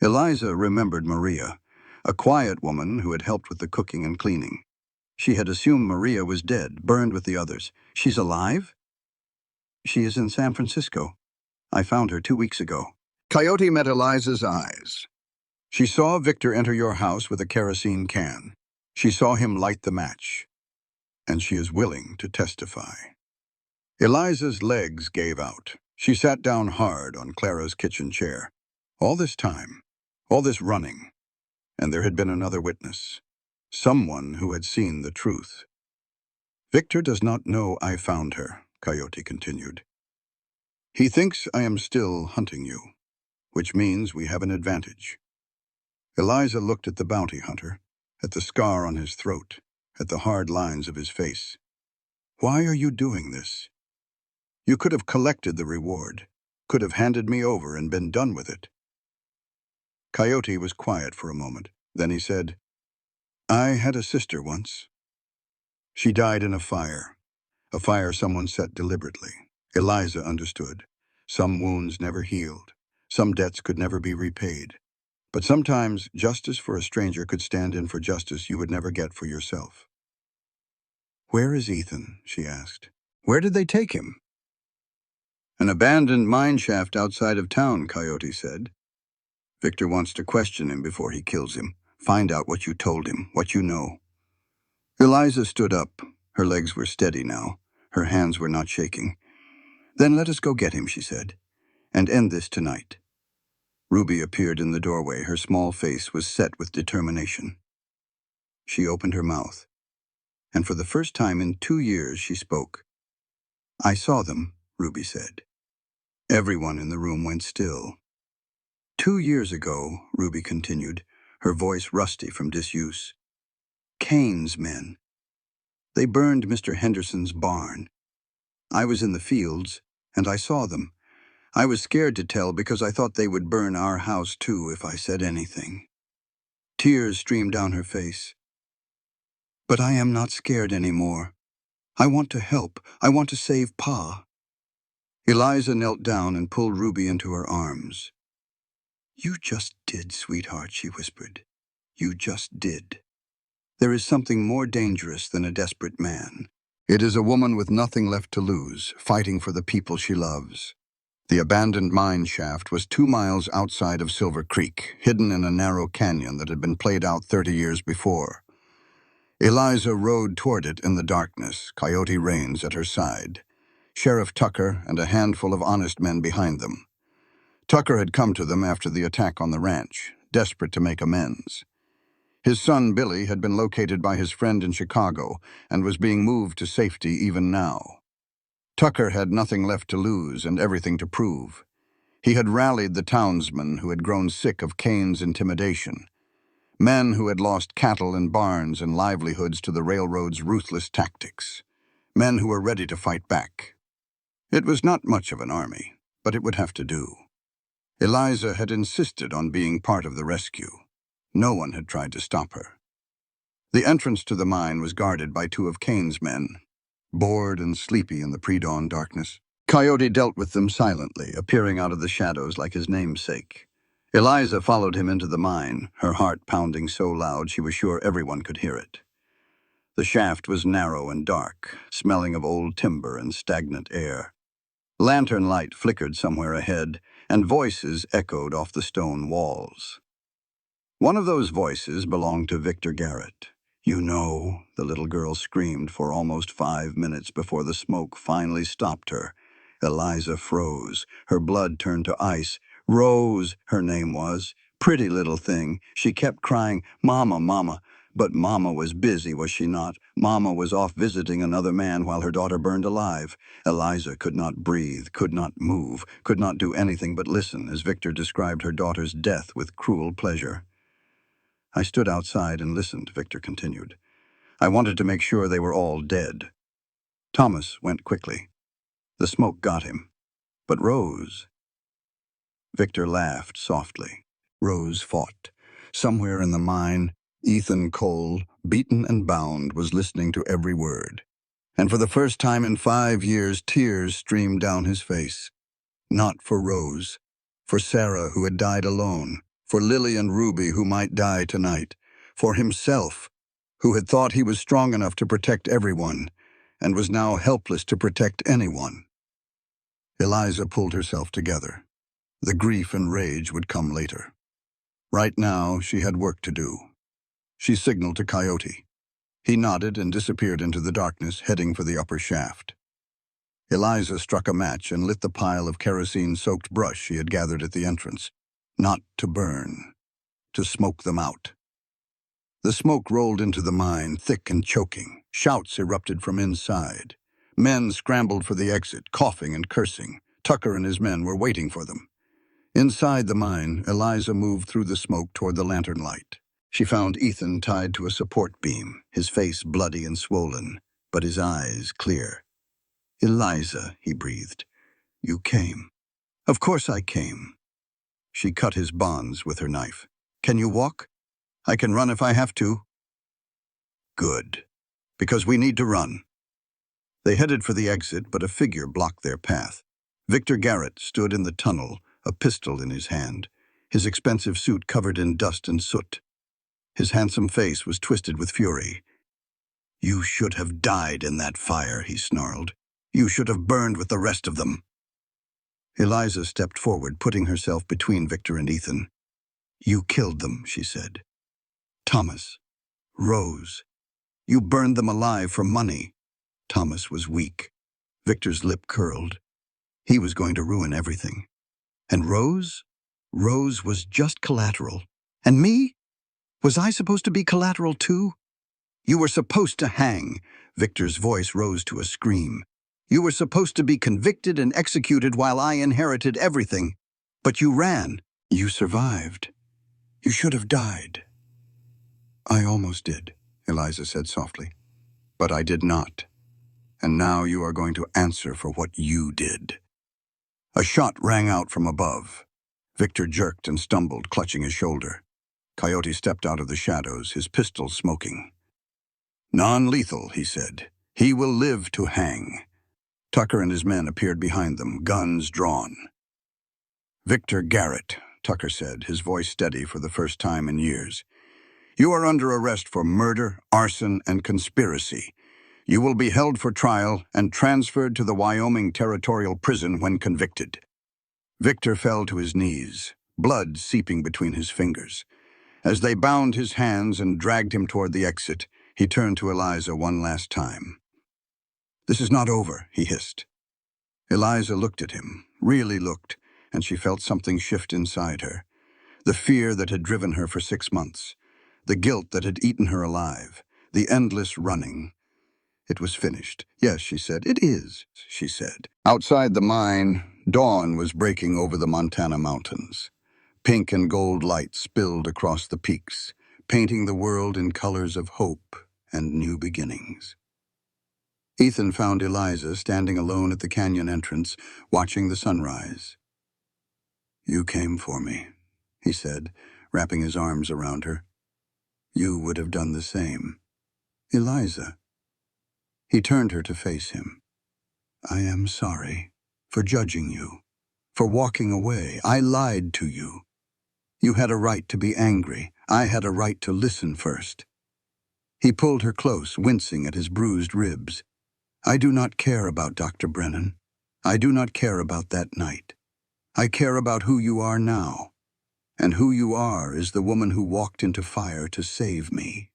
Eliza remembered Maria, a quiet woman who had helped with the cooking and cleaning. She had assumed Maria was dead, burned with the others. "She's alive?" "She is in San Francisco. I found her 2 weeks ago." Coyote met Eliza's eyes. She saw Victor enter your house with a kerosene can. She saw him light the match, and she is willing to testify. Eliza's legs gave out. She sat down hard on Clara's kitchen chair. All this time, all this running, and there had been another witness. Someone who had seen the truth. "Victor does not know I found her," Coyote continued. "He thinks I am still hunting you, which means we have an advantage." Eliza looked at the bounty hunter, at the scar on his throat, at the hard lines of his face. "Why are you doing this? You could have collected the reward, could have handed me over and been done with it." Coyote was quiet for a moment. Then he said, "I had a sister once. She died in a fire someone set deliberately." Eliza understood. Some wounds never healed. Some debts could never be repaid. But sometimes justice for a stranger could stand in for justice you would never get for yourself. "Where is Ethan?" she asked. "Where did they take him?" "An abandoned mine shaft outside of town," Coyote said. "Victor wants to question him before he kills him. Find out what you told him, what you know." Eliza stood up. Her legs were steady now. Her hands were not shaking. "Then let us go get him," she said. and end this tonight." Ruby appeared in the doorway. Her small face was set with determination. She opened her mouth, and for the first time in 2 years she spoke. "I saw them," Ruby said. Everyone in the room went still. "2 years ago," Ruby continued, her voice rusty from disuse, "Kane's men. They burned Mr. Henderson's barn. I was in the fields, and I saw them. I was scared to tell because I thought they would burn our house too if I said anything." Tears streamed down her face. "But I am not scared anymore. I want to help. I want to save Pa." Eliza knelt down and pulled Ruby into her arms. "You just did, sweetheart," she whispered. "You just did. There is something more dangerous than a desperate man. It is a woman with nothing left to lose, fighting for the people she loves." The abandoned mine shaft was 2 miles outside of Silver Creek, hidden in a narrow canyon that had been played out 30 years before. Eliza rode toward it in the darkness, Coyote Reins at her side, Sheriff Tucker and a handful of honest men behind them. Tucker had come to them after the attack on the ranch, desperate to make amends. His son Billy had been located by his friend in Chicago and was being moved to safety even now. Tucker had nothing left to lose and everything to prove. He had rallied the townsmen who had grown sick of Kane's intimidation, men who had lost cattle and barns and livelihoods to the railroad's ruthless tactics, men who were ready to fight back. It was not much of an army, but it would have to do. Eliza had insisted on being part of the rescue. No one had tried to stop her. The entrance to the mine was guarded by 2 of Kane's men, bored and sleepy in the pre-dawn darkness. Coyote dealt with them silently, appearing out of the shadows like his namesake. Eliza followed him into the mine, her heart pounding so loud she was sure everyone could hear it. The shaft was narrow and dark, smelling of old timber and stagnant air. Lantern light flickered somewhere ahead, and voices echoed off the stone walls. One of those voices belonged to Victor Garrett. "You know," the little girl screamed for almost 5 minutes before the smoke finally stopped her. Eliza froze. Her blood turned to ice. Rose, her name was. Pretty little thing. She kept crying, "Mama, Mama." But Mama was busy, was she not? Mama was off visiting another man while her daughter burned alive. Eliza could not breathe, could not move, could not do anything but listen as Victor described her daughter's death with cruel pleasure. "I stood outside and listened," Victor continued. "I wanted to make sure they were all dead." Thomas went quickly. The smoke got him. But Rose... Victor laughed softly. Rose fought. Somewhere in the mine, Ethan Cole, beaten and bound, was listening to every word. And for the first time in 5 years, tears streamed down his face. Not for Rose, for Sarah, who had died alone, for Lily and Ruby, who might die tonight, for himself, who had thought he was strong enough to protect everyone, and was now helpless to protect anyone. Eliza pulled herself together. The grief and rage would come later. Right now, she had work to do. She signaled to Coyote. He nodded and disappeared into the darkness, heading for the upper shaft. Eliza struck a match and lit the pile of kerosene-soaked brush she had gathered at the entrance. Not to burn, to smoke them out. The smoke rolled into the mine, thick and choking. Shouts erupted from inside. Men scrambled for the exit, coughing and cursing. Tucker and his men were waiting for them. Inside the mine, Eliza moved through the smoke toward the lantern light. She found Ethan tied to a support beam, his face bloody and swollen, but his eyes clear. "Eliza," he breathed, "you came." "Of course I came." She cut his bonds with her knife. "Can you walk?" "I can run if I have to." "Good, because we need to run." They headed for the exit, but a figure blocked their path. Victor Garrett stood in the tunnel, a pistol in his hand, his expensive suit covered in dust and soot. His handsome face was twisted with fury. "You should have died in that fire," he snarled. "You should have burned with the rest of them." Eliza stepped forward, putting herself between Victor and Ethan. "You killed them," she said. "Thomas, Rose, you burned them alive for money." Thomas was weak. Victor's lip curled. He was going to ruin everything. And Rose? Rose was just collateral. And me? Was I supposed to be collateral too? You were supposed to hang. Victor's voice rose to a scream. You were supposed to be convicted and executed while I inherited everything. But you ran. You survived. You should have died. I almost did, Eliza said softly. But I did not. And now you are going to answer for what you did. A shot rang out from above. Victor jerked and stumbled, clutching his shoulder. Coyote stepped out of the shadows, his pistol smoking. Non-lethal, he said. He will live to hang. Tucker and his men appeared behind them, guns drawn. Victor Garrett, Tucker said, his voice steady for the first time in years. You are under arrest for murder, arson, and conspiracy. You will be held for trial and transferred to the Wyoming Territorial Prison when convicted. Victor fell to his knees, blood seeping between his fingers. As they bound his hands and dragged him toward the exit, he turned to Eliza one last time. This is not over, he hissed. Eliza looked at him, really looked, and she felt something shift inside her. The fear that had driven her for 6 months, the guilt that had eaten her alive, the endless running. It was finished. Yes, she said. It is, she said. Outside the mine, dawn was breaking over the Montana mountains. Pink and gold light spilled across the peaks, painting the world in colors of hope and new beginnings. Ethan found Eliza standing alone at the canyon entrance, watching the sunrise. You came for me, he said, wrapping his arms around her. You would have done the same. Eliza. He turned her to face him. I am sorry for judging you, for walking away. I lied to you. You had a right to be angry. I had a right to listen first. He pulled her close, wincing at his bruised ribs. I do not care about Dr. Brennan. I do not care about that night. I care about who you are now. And who you are is the woman who walked into fire to save me.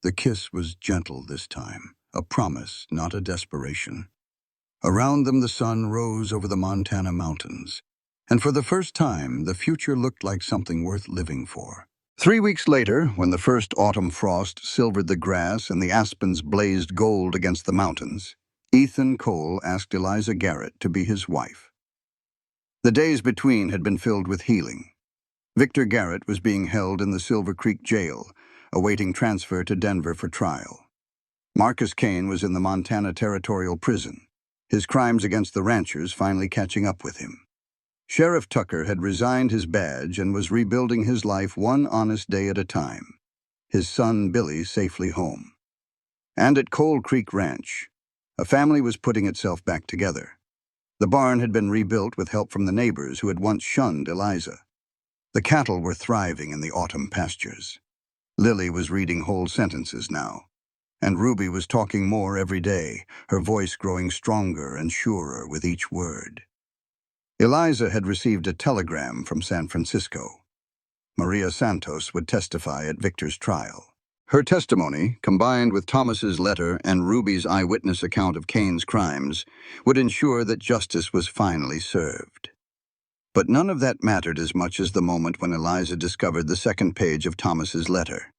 The kiss was gentle this time, a promise, not a desperation. Around them the sun rose over the Montana mountains, and for the first time the future looked like something worth living for. 3 weeks later, when the first autumn frost silvered the grass and the aspens blazed gold against the mountains, Ethan Cole asked Eliza Garrett to be his wife. The days between had been filled with healing. Victor Garrett was being held in the Silver Creek jail, awaiting transfer to Denver for trial. Marcus Kane was in the Montana Territorial Prison, his crimes against the ranchers finally catching up with him. Sheriff Tucker had resigned his badge and was rebuilding his life one honest day at a time, his son Billy safely home. And at Coal Creek Ranch, a family was putting itself back together. The barn had been rebuilt with help from the neighbors who had once shunned Eliza. The cattle were thriving in the autumn pastures. Lily was reading whole sentences now, and Ruby was talking more every day, her voice growing stronger and surer with each word. Eliza had received a telegram from San Francisco. Maria Santos would testify at Victor's trial. Her testimony, combined with Thomas's letter and Ruby's eyewitness account of Kane's crimes, would ensure that justice was finally served. But none of that mattered as much as the moment when Eliza discovered the second page of Thomas's letter.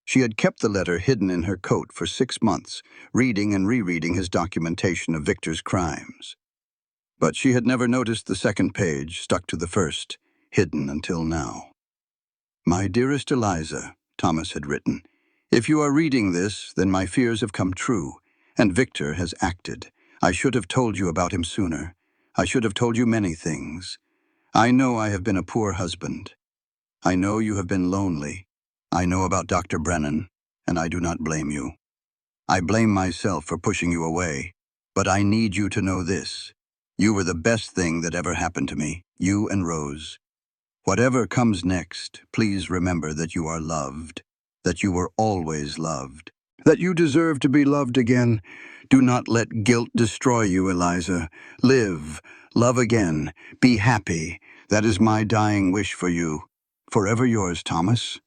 She had kept the letter hidden in her coat for 6 months, reading and rereading his documentation of Victor's crimes. But she had never noticed the second page, stuck to the first, hidden until now. My dearest Eliza, Thomas had written, if you are reading this, then my fears have come true, and Victor has acted. I should have told you about him sooner. I should have told you many things. I know I have been a poor husband. I know you have been lonely. I know about Dr. Brennan, and I do not blame you. I blame myself for pushing you away, but I need you to know this. You were the best thing that ever happened to me, you and Rose. Whatever comes next, please remember that you are loved, that you were always loved, that you deserve to be loved again. Do not let guilt destroy you, Eliza. Live, love again, be happy. That is my dying wish for you. Forever yours, Thomas.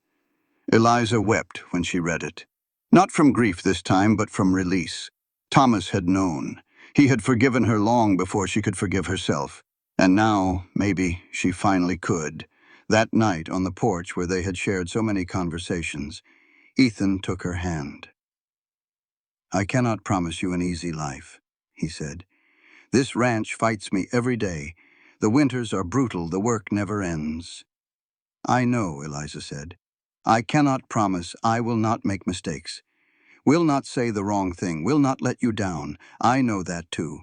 Eliza wept when she read it. Not from grief this time, but from release. Thomas had known. He had forgiven her long before she could forgive herself. And now, maybe, she finally could. That night on the porch where they had shared so many conversations, Ethan took her hand. "I cannot promise you an easy life," he said. "This ranch fights me every day. The winters are brutal, the work never ends." "I know," Eliza said. "I cannot promise I will not make mistakes. Will not say the wrong thing, will not let you down. I know that too.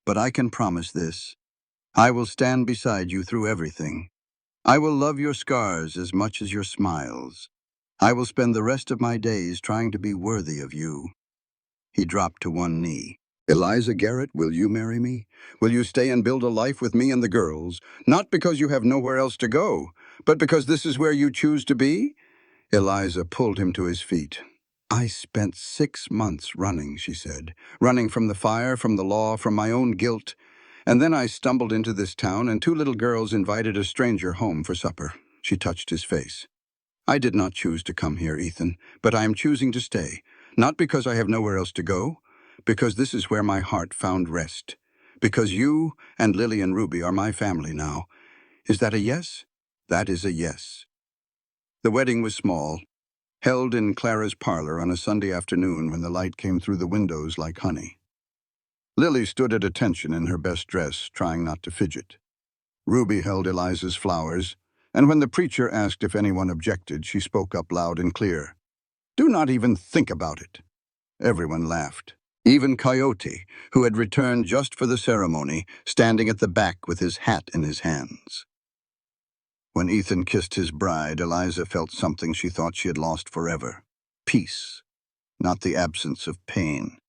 But I can promise this. I will stand beside you through everything. I will love your scars as much as your smiles. I will spend the rest of my days trying to be worthy of you." He dropped to one knee. "Eliza Garrett, will you marry me? Will you stay and build a life with me and the girls? Not because you have nowhere else to go, but because this is where you choose to be?" Eliza pulled him to his feet. "I spent 6 months running," she said. "Running from the fire, from the law, from my own guilt. And then I stumbled into this town, and 2 little girls invited a stranger home for supper." She touched his face. "I did not choose to come here, Ethan, but I am choosing to stay. Not because I have nowhere else to go, because this is where my heart found rest. Because you and Lily and Ruby are my family now. Is that a yes?" "That is a yes." The wedding was small, held in Clara's parlor on a Sunday afternoon when the light came through the windows like honey. Lily stood at attention in her best dress, trying not to fidget. Ruby held Eliza's flowers, and when the preacher asked if anyone objected, she spoke up loud and clear. "Do not even think about it." Everyone laughed. Even Coyote, who had returned just for the ceremony, standing at the back with his hat in his hands. When Ethan kissed his bride, Eliza felt something she thought she had lost forever. Peace, not the absence of pain.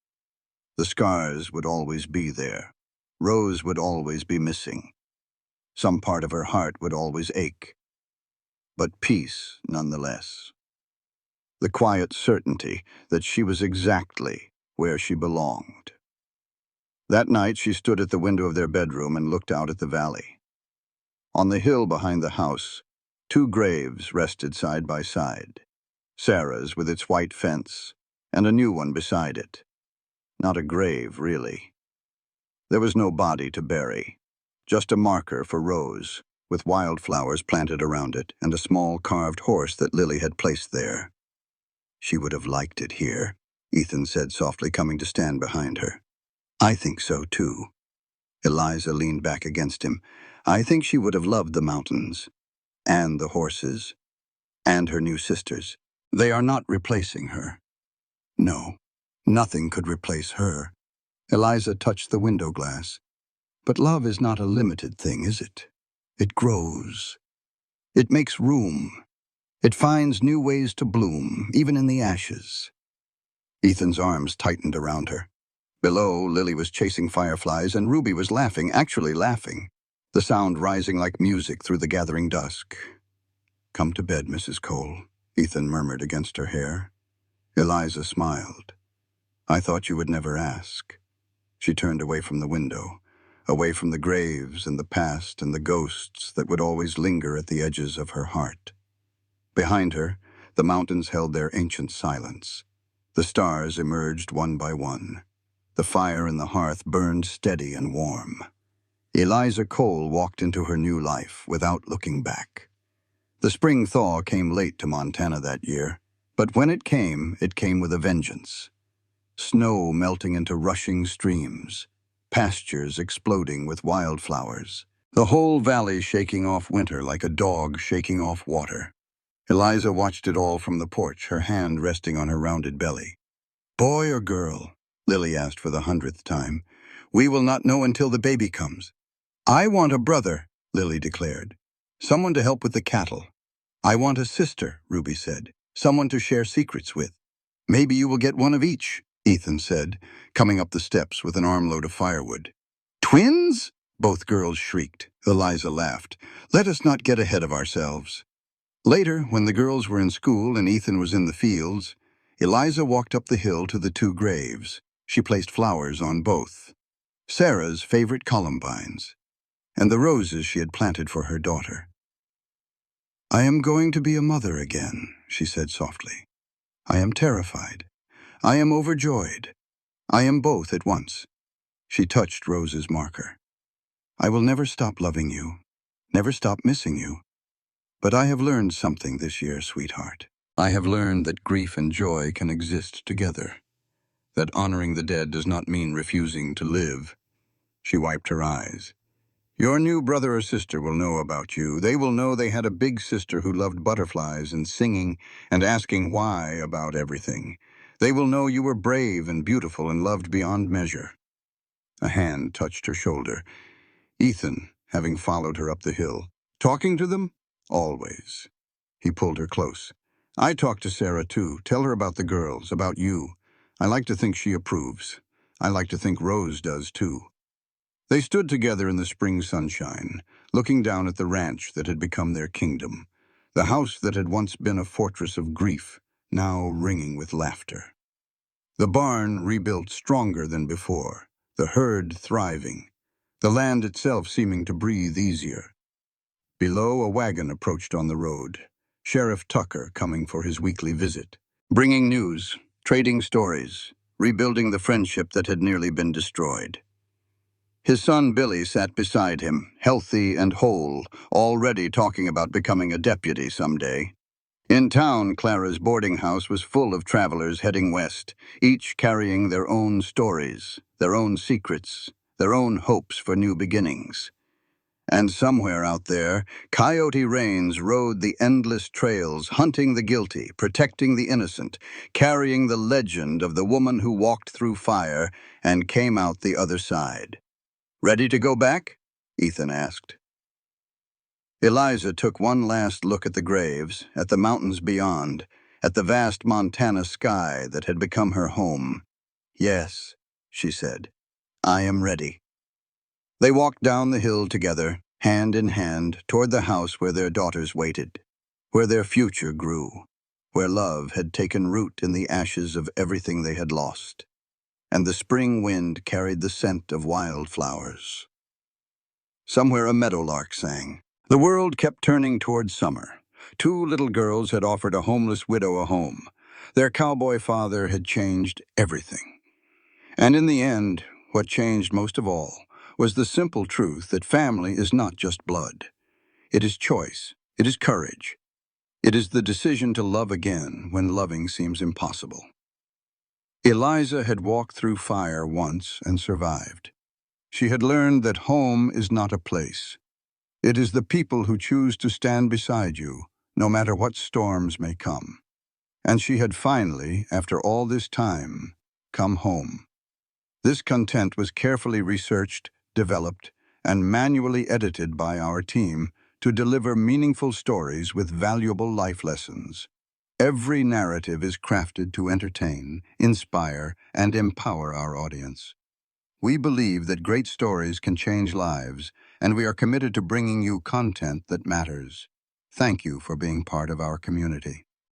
The scars would always be there. Rose would always be missing. Some part of her heart would always ache. But peace, nonetheless. The quiet certainty that she was exactly where she belonged. That night she stood at the window of their bedroom and looked out at the valley. On the hill behind the house, 2 graves rested side by side. Sarah's with its white fence, and a new one beside it. Not a grave, really. There was no body to bury, just a marker for Rose, with wildflowers planted around it and a small carved horse that Lily had placed there. "She would have liked it here," Ethan said softly, coming to stand behind her. "I think so, too." Eliza leaned back against him. "I think she would have loved the mountains, and the horses, and her new sisters. They are not replacing her. No, nothing could replace her." Eliza touched the window glass. "But love is not a limited thing, is it? It grows. It makes room. It finds new ways to bloom, even in the ashes." Ethan's arms tightened around her. Below, Lily was chasing fireflies, and Ruby was laughing, actually laughing, the sound rising like music through the gathering dusk. "Come to bed, Mrs. Cole," Ethan murmured against her hair. Eliza smiled. "I thought you would never ask." She turned away from the window, away from the graves and the past and the ghosts that would always linger at the edges of her heart. Behind her, the mountains held their ancient silence. The stars emerged one by one. The fire in the hearth burned steady and warm. Eliza Cole walked into her new life without looking back. The spring thaw came late to Montana that year, but when it came with a vengeance. Snow melting into rushing streams, pastures exploding with wildflowers, the whole valley shaking off winter like a dog shaking off water. Eliza watched it all from the porch, her hand resting on her rounded belly. "Boy or girl?" Lily asked for the 100th time. "We will not know until the baby comes." "I want a brother," Lily declared. "Someone to help with the cattle." "I want a sister," Ruby said. "Someone to share secrets with." "Maybe you will get one of each," Ethan said, coming up the steps with an armload of firewood. "Twins?" both girls shrieked. Eliza laughed. "Let us not get ahead of ourselves." Later, when the girls were in school and Ethan was in the fields, Eliza walked up the hill to the 2 graves. She placed flowers on both. Sarah's favorite columbines, and the roses she had planted for her daughter. "I am going to be a mother again," she said softly. "I am terrified. I am overjoyed. I am both at once." She touched Rose's marker. I will never stop loving you, never stop missing you. But I have learned something this year, sweetheart. I have learned that grief and joy can exist together, that honoring the dead does not mean refusing to live. She wiped her eyes. Your new brother or sister will know about you. They will know they had a big sister who loved butterflies and singing and asking why about everything. They will know you were brave and beautiful and loved beyond measure. A hand touched her shoulder. Ethan, having followed her up the hill. Talking to them? Always. He pulled her close. I talked to Sarah too. Tell her about the girls, about you. I like to think she approves. I like to think Rose does too. They stood together in the spring sunshine, looking down at the ranch that had become their kingdom, the house that had once been a fortress of grief, now ringing with laughter. The barn rebuilt stronger than before, the herd thriving, the land itself seeming to breathe easier. Below, a wagon approached on the road, Sheriff Tucker coming for his weekly visit, bringing news, trading stories, rebuilding the friendship that had nearly been destroyed. His son Billy sat beside him, healthy and whole, already talking about becoming a deputy someday. In town, Clara's boarding house was full of travelers heading west, each carrying their own stories, their own secrets, their own hopes for new beginnings. And somewhere out there, Coyote Rains rode the endless trails, hunting the guilty, protecting the innocent, carrying the legend of the woman who walked through fire and came out the other side. Ready to go back? Ethan asked. Eliza took one last look at the graves, at the mountains beyond, at the vast Montana sky that had become her home. Yes, she said, I am ready. They walked down the hill together, hand in hand, toward the house where their daughters waited, where their future grew, where love had taken root in the ashes of everything they had lost, and the spring wind carried the scent of wildflowers. Somewhere a meadowlark sang. The world kept turning toward summer. Two little girls had offered a homeless widow a home. Their cowboy father had changed everything. And in the end, what changed most of all was the simple truth that family is not just blood. It is choice. It is courage. It is the decision to love again when loving seems impossible. Eliza had walked through fire once and survived. She had learned that home is not a place. It is the people who choose to stand beside you, no matter what storms may come. And she had finally, after all this time, come home. This content was carefully researched, developed, and manually edited by our team to deliver meaningful stories with valuable life lessons. Every narrative is crafted to entertain, inspire, and empower our audience. We believe that great stories can change lives, and we are committed to bringing you content that matters. Thank you for being part of our community.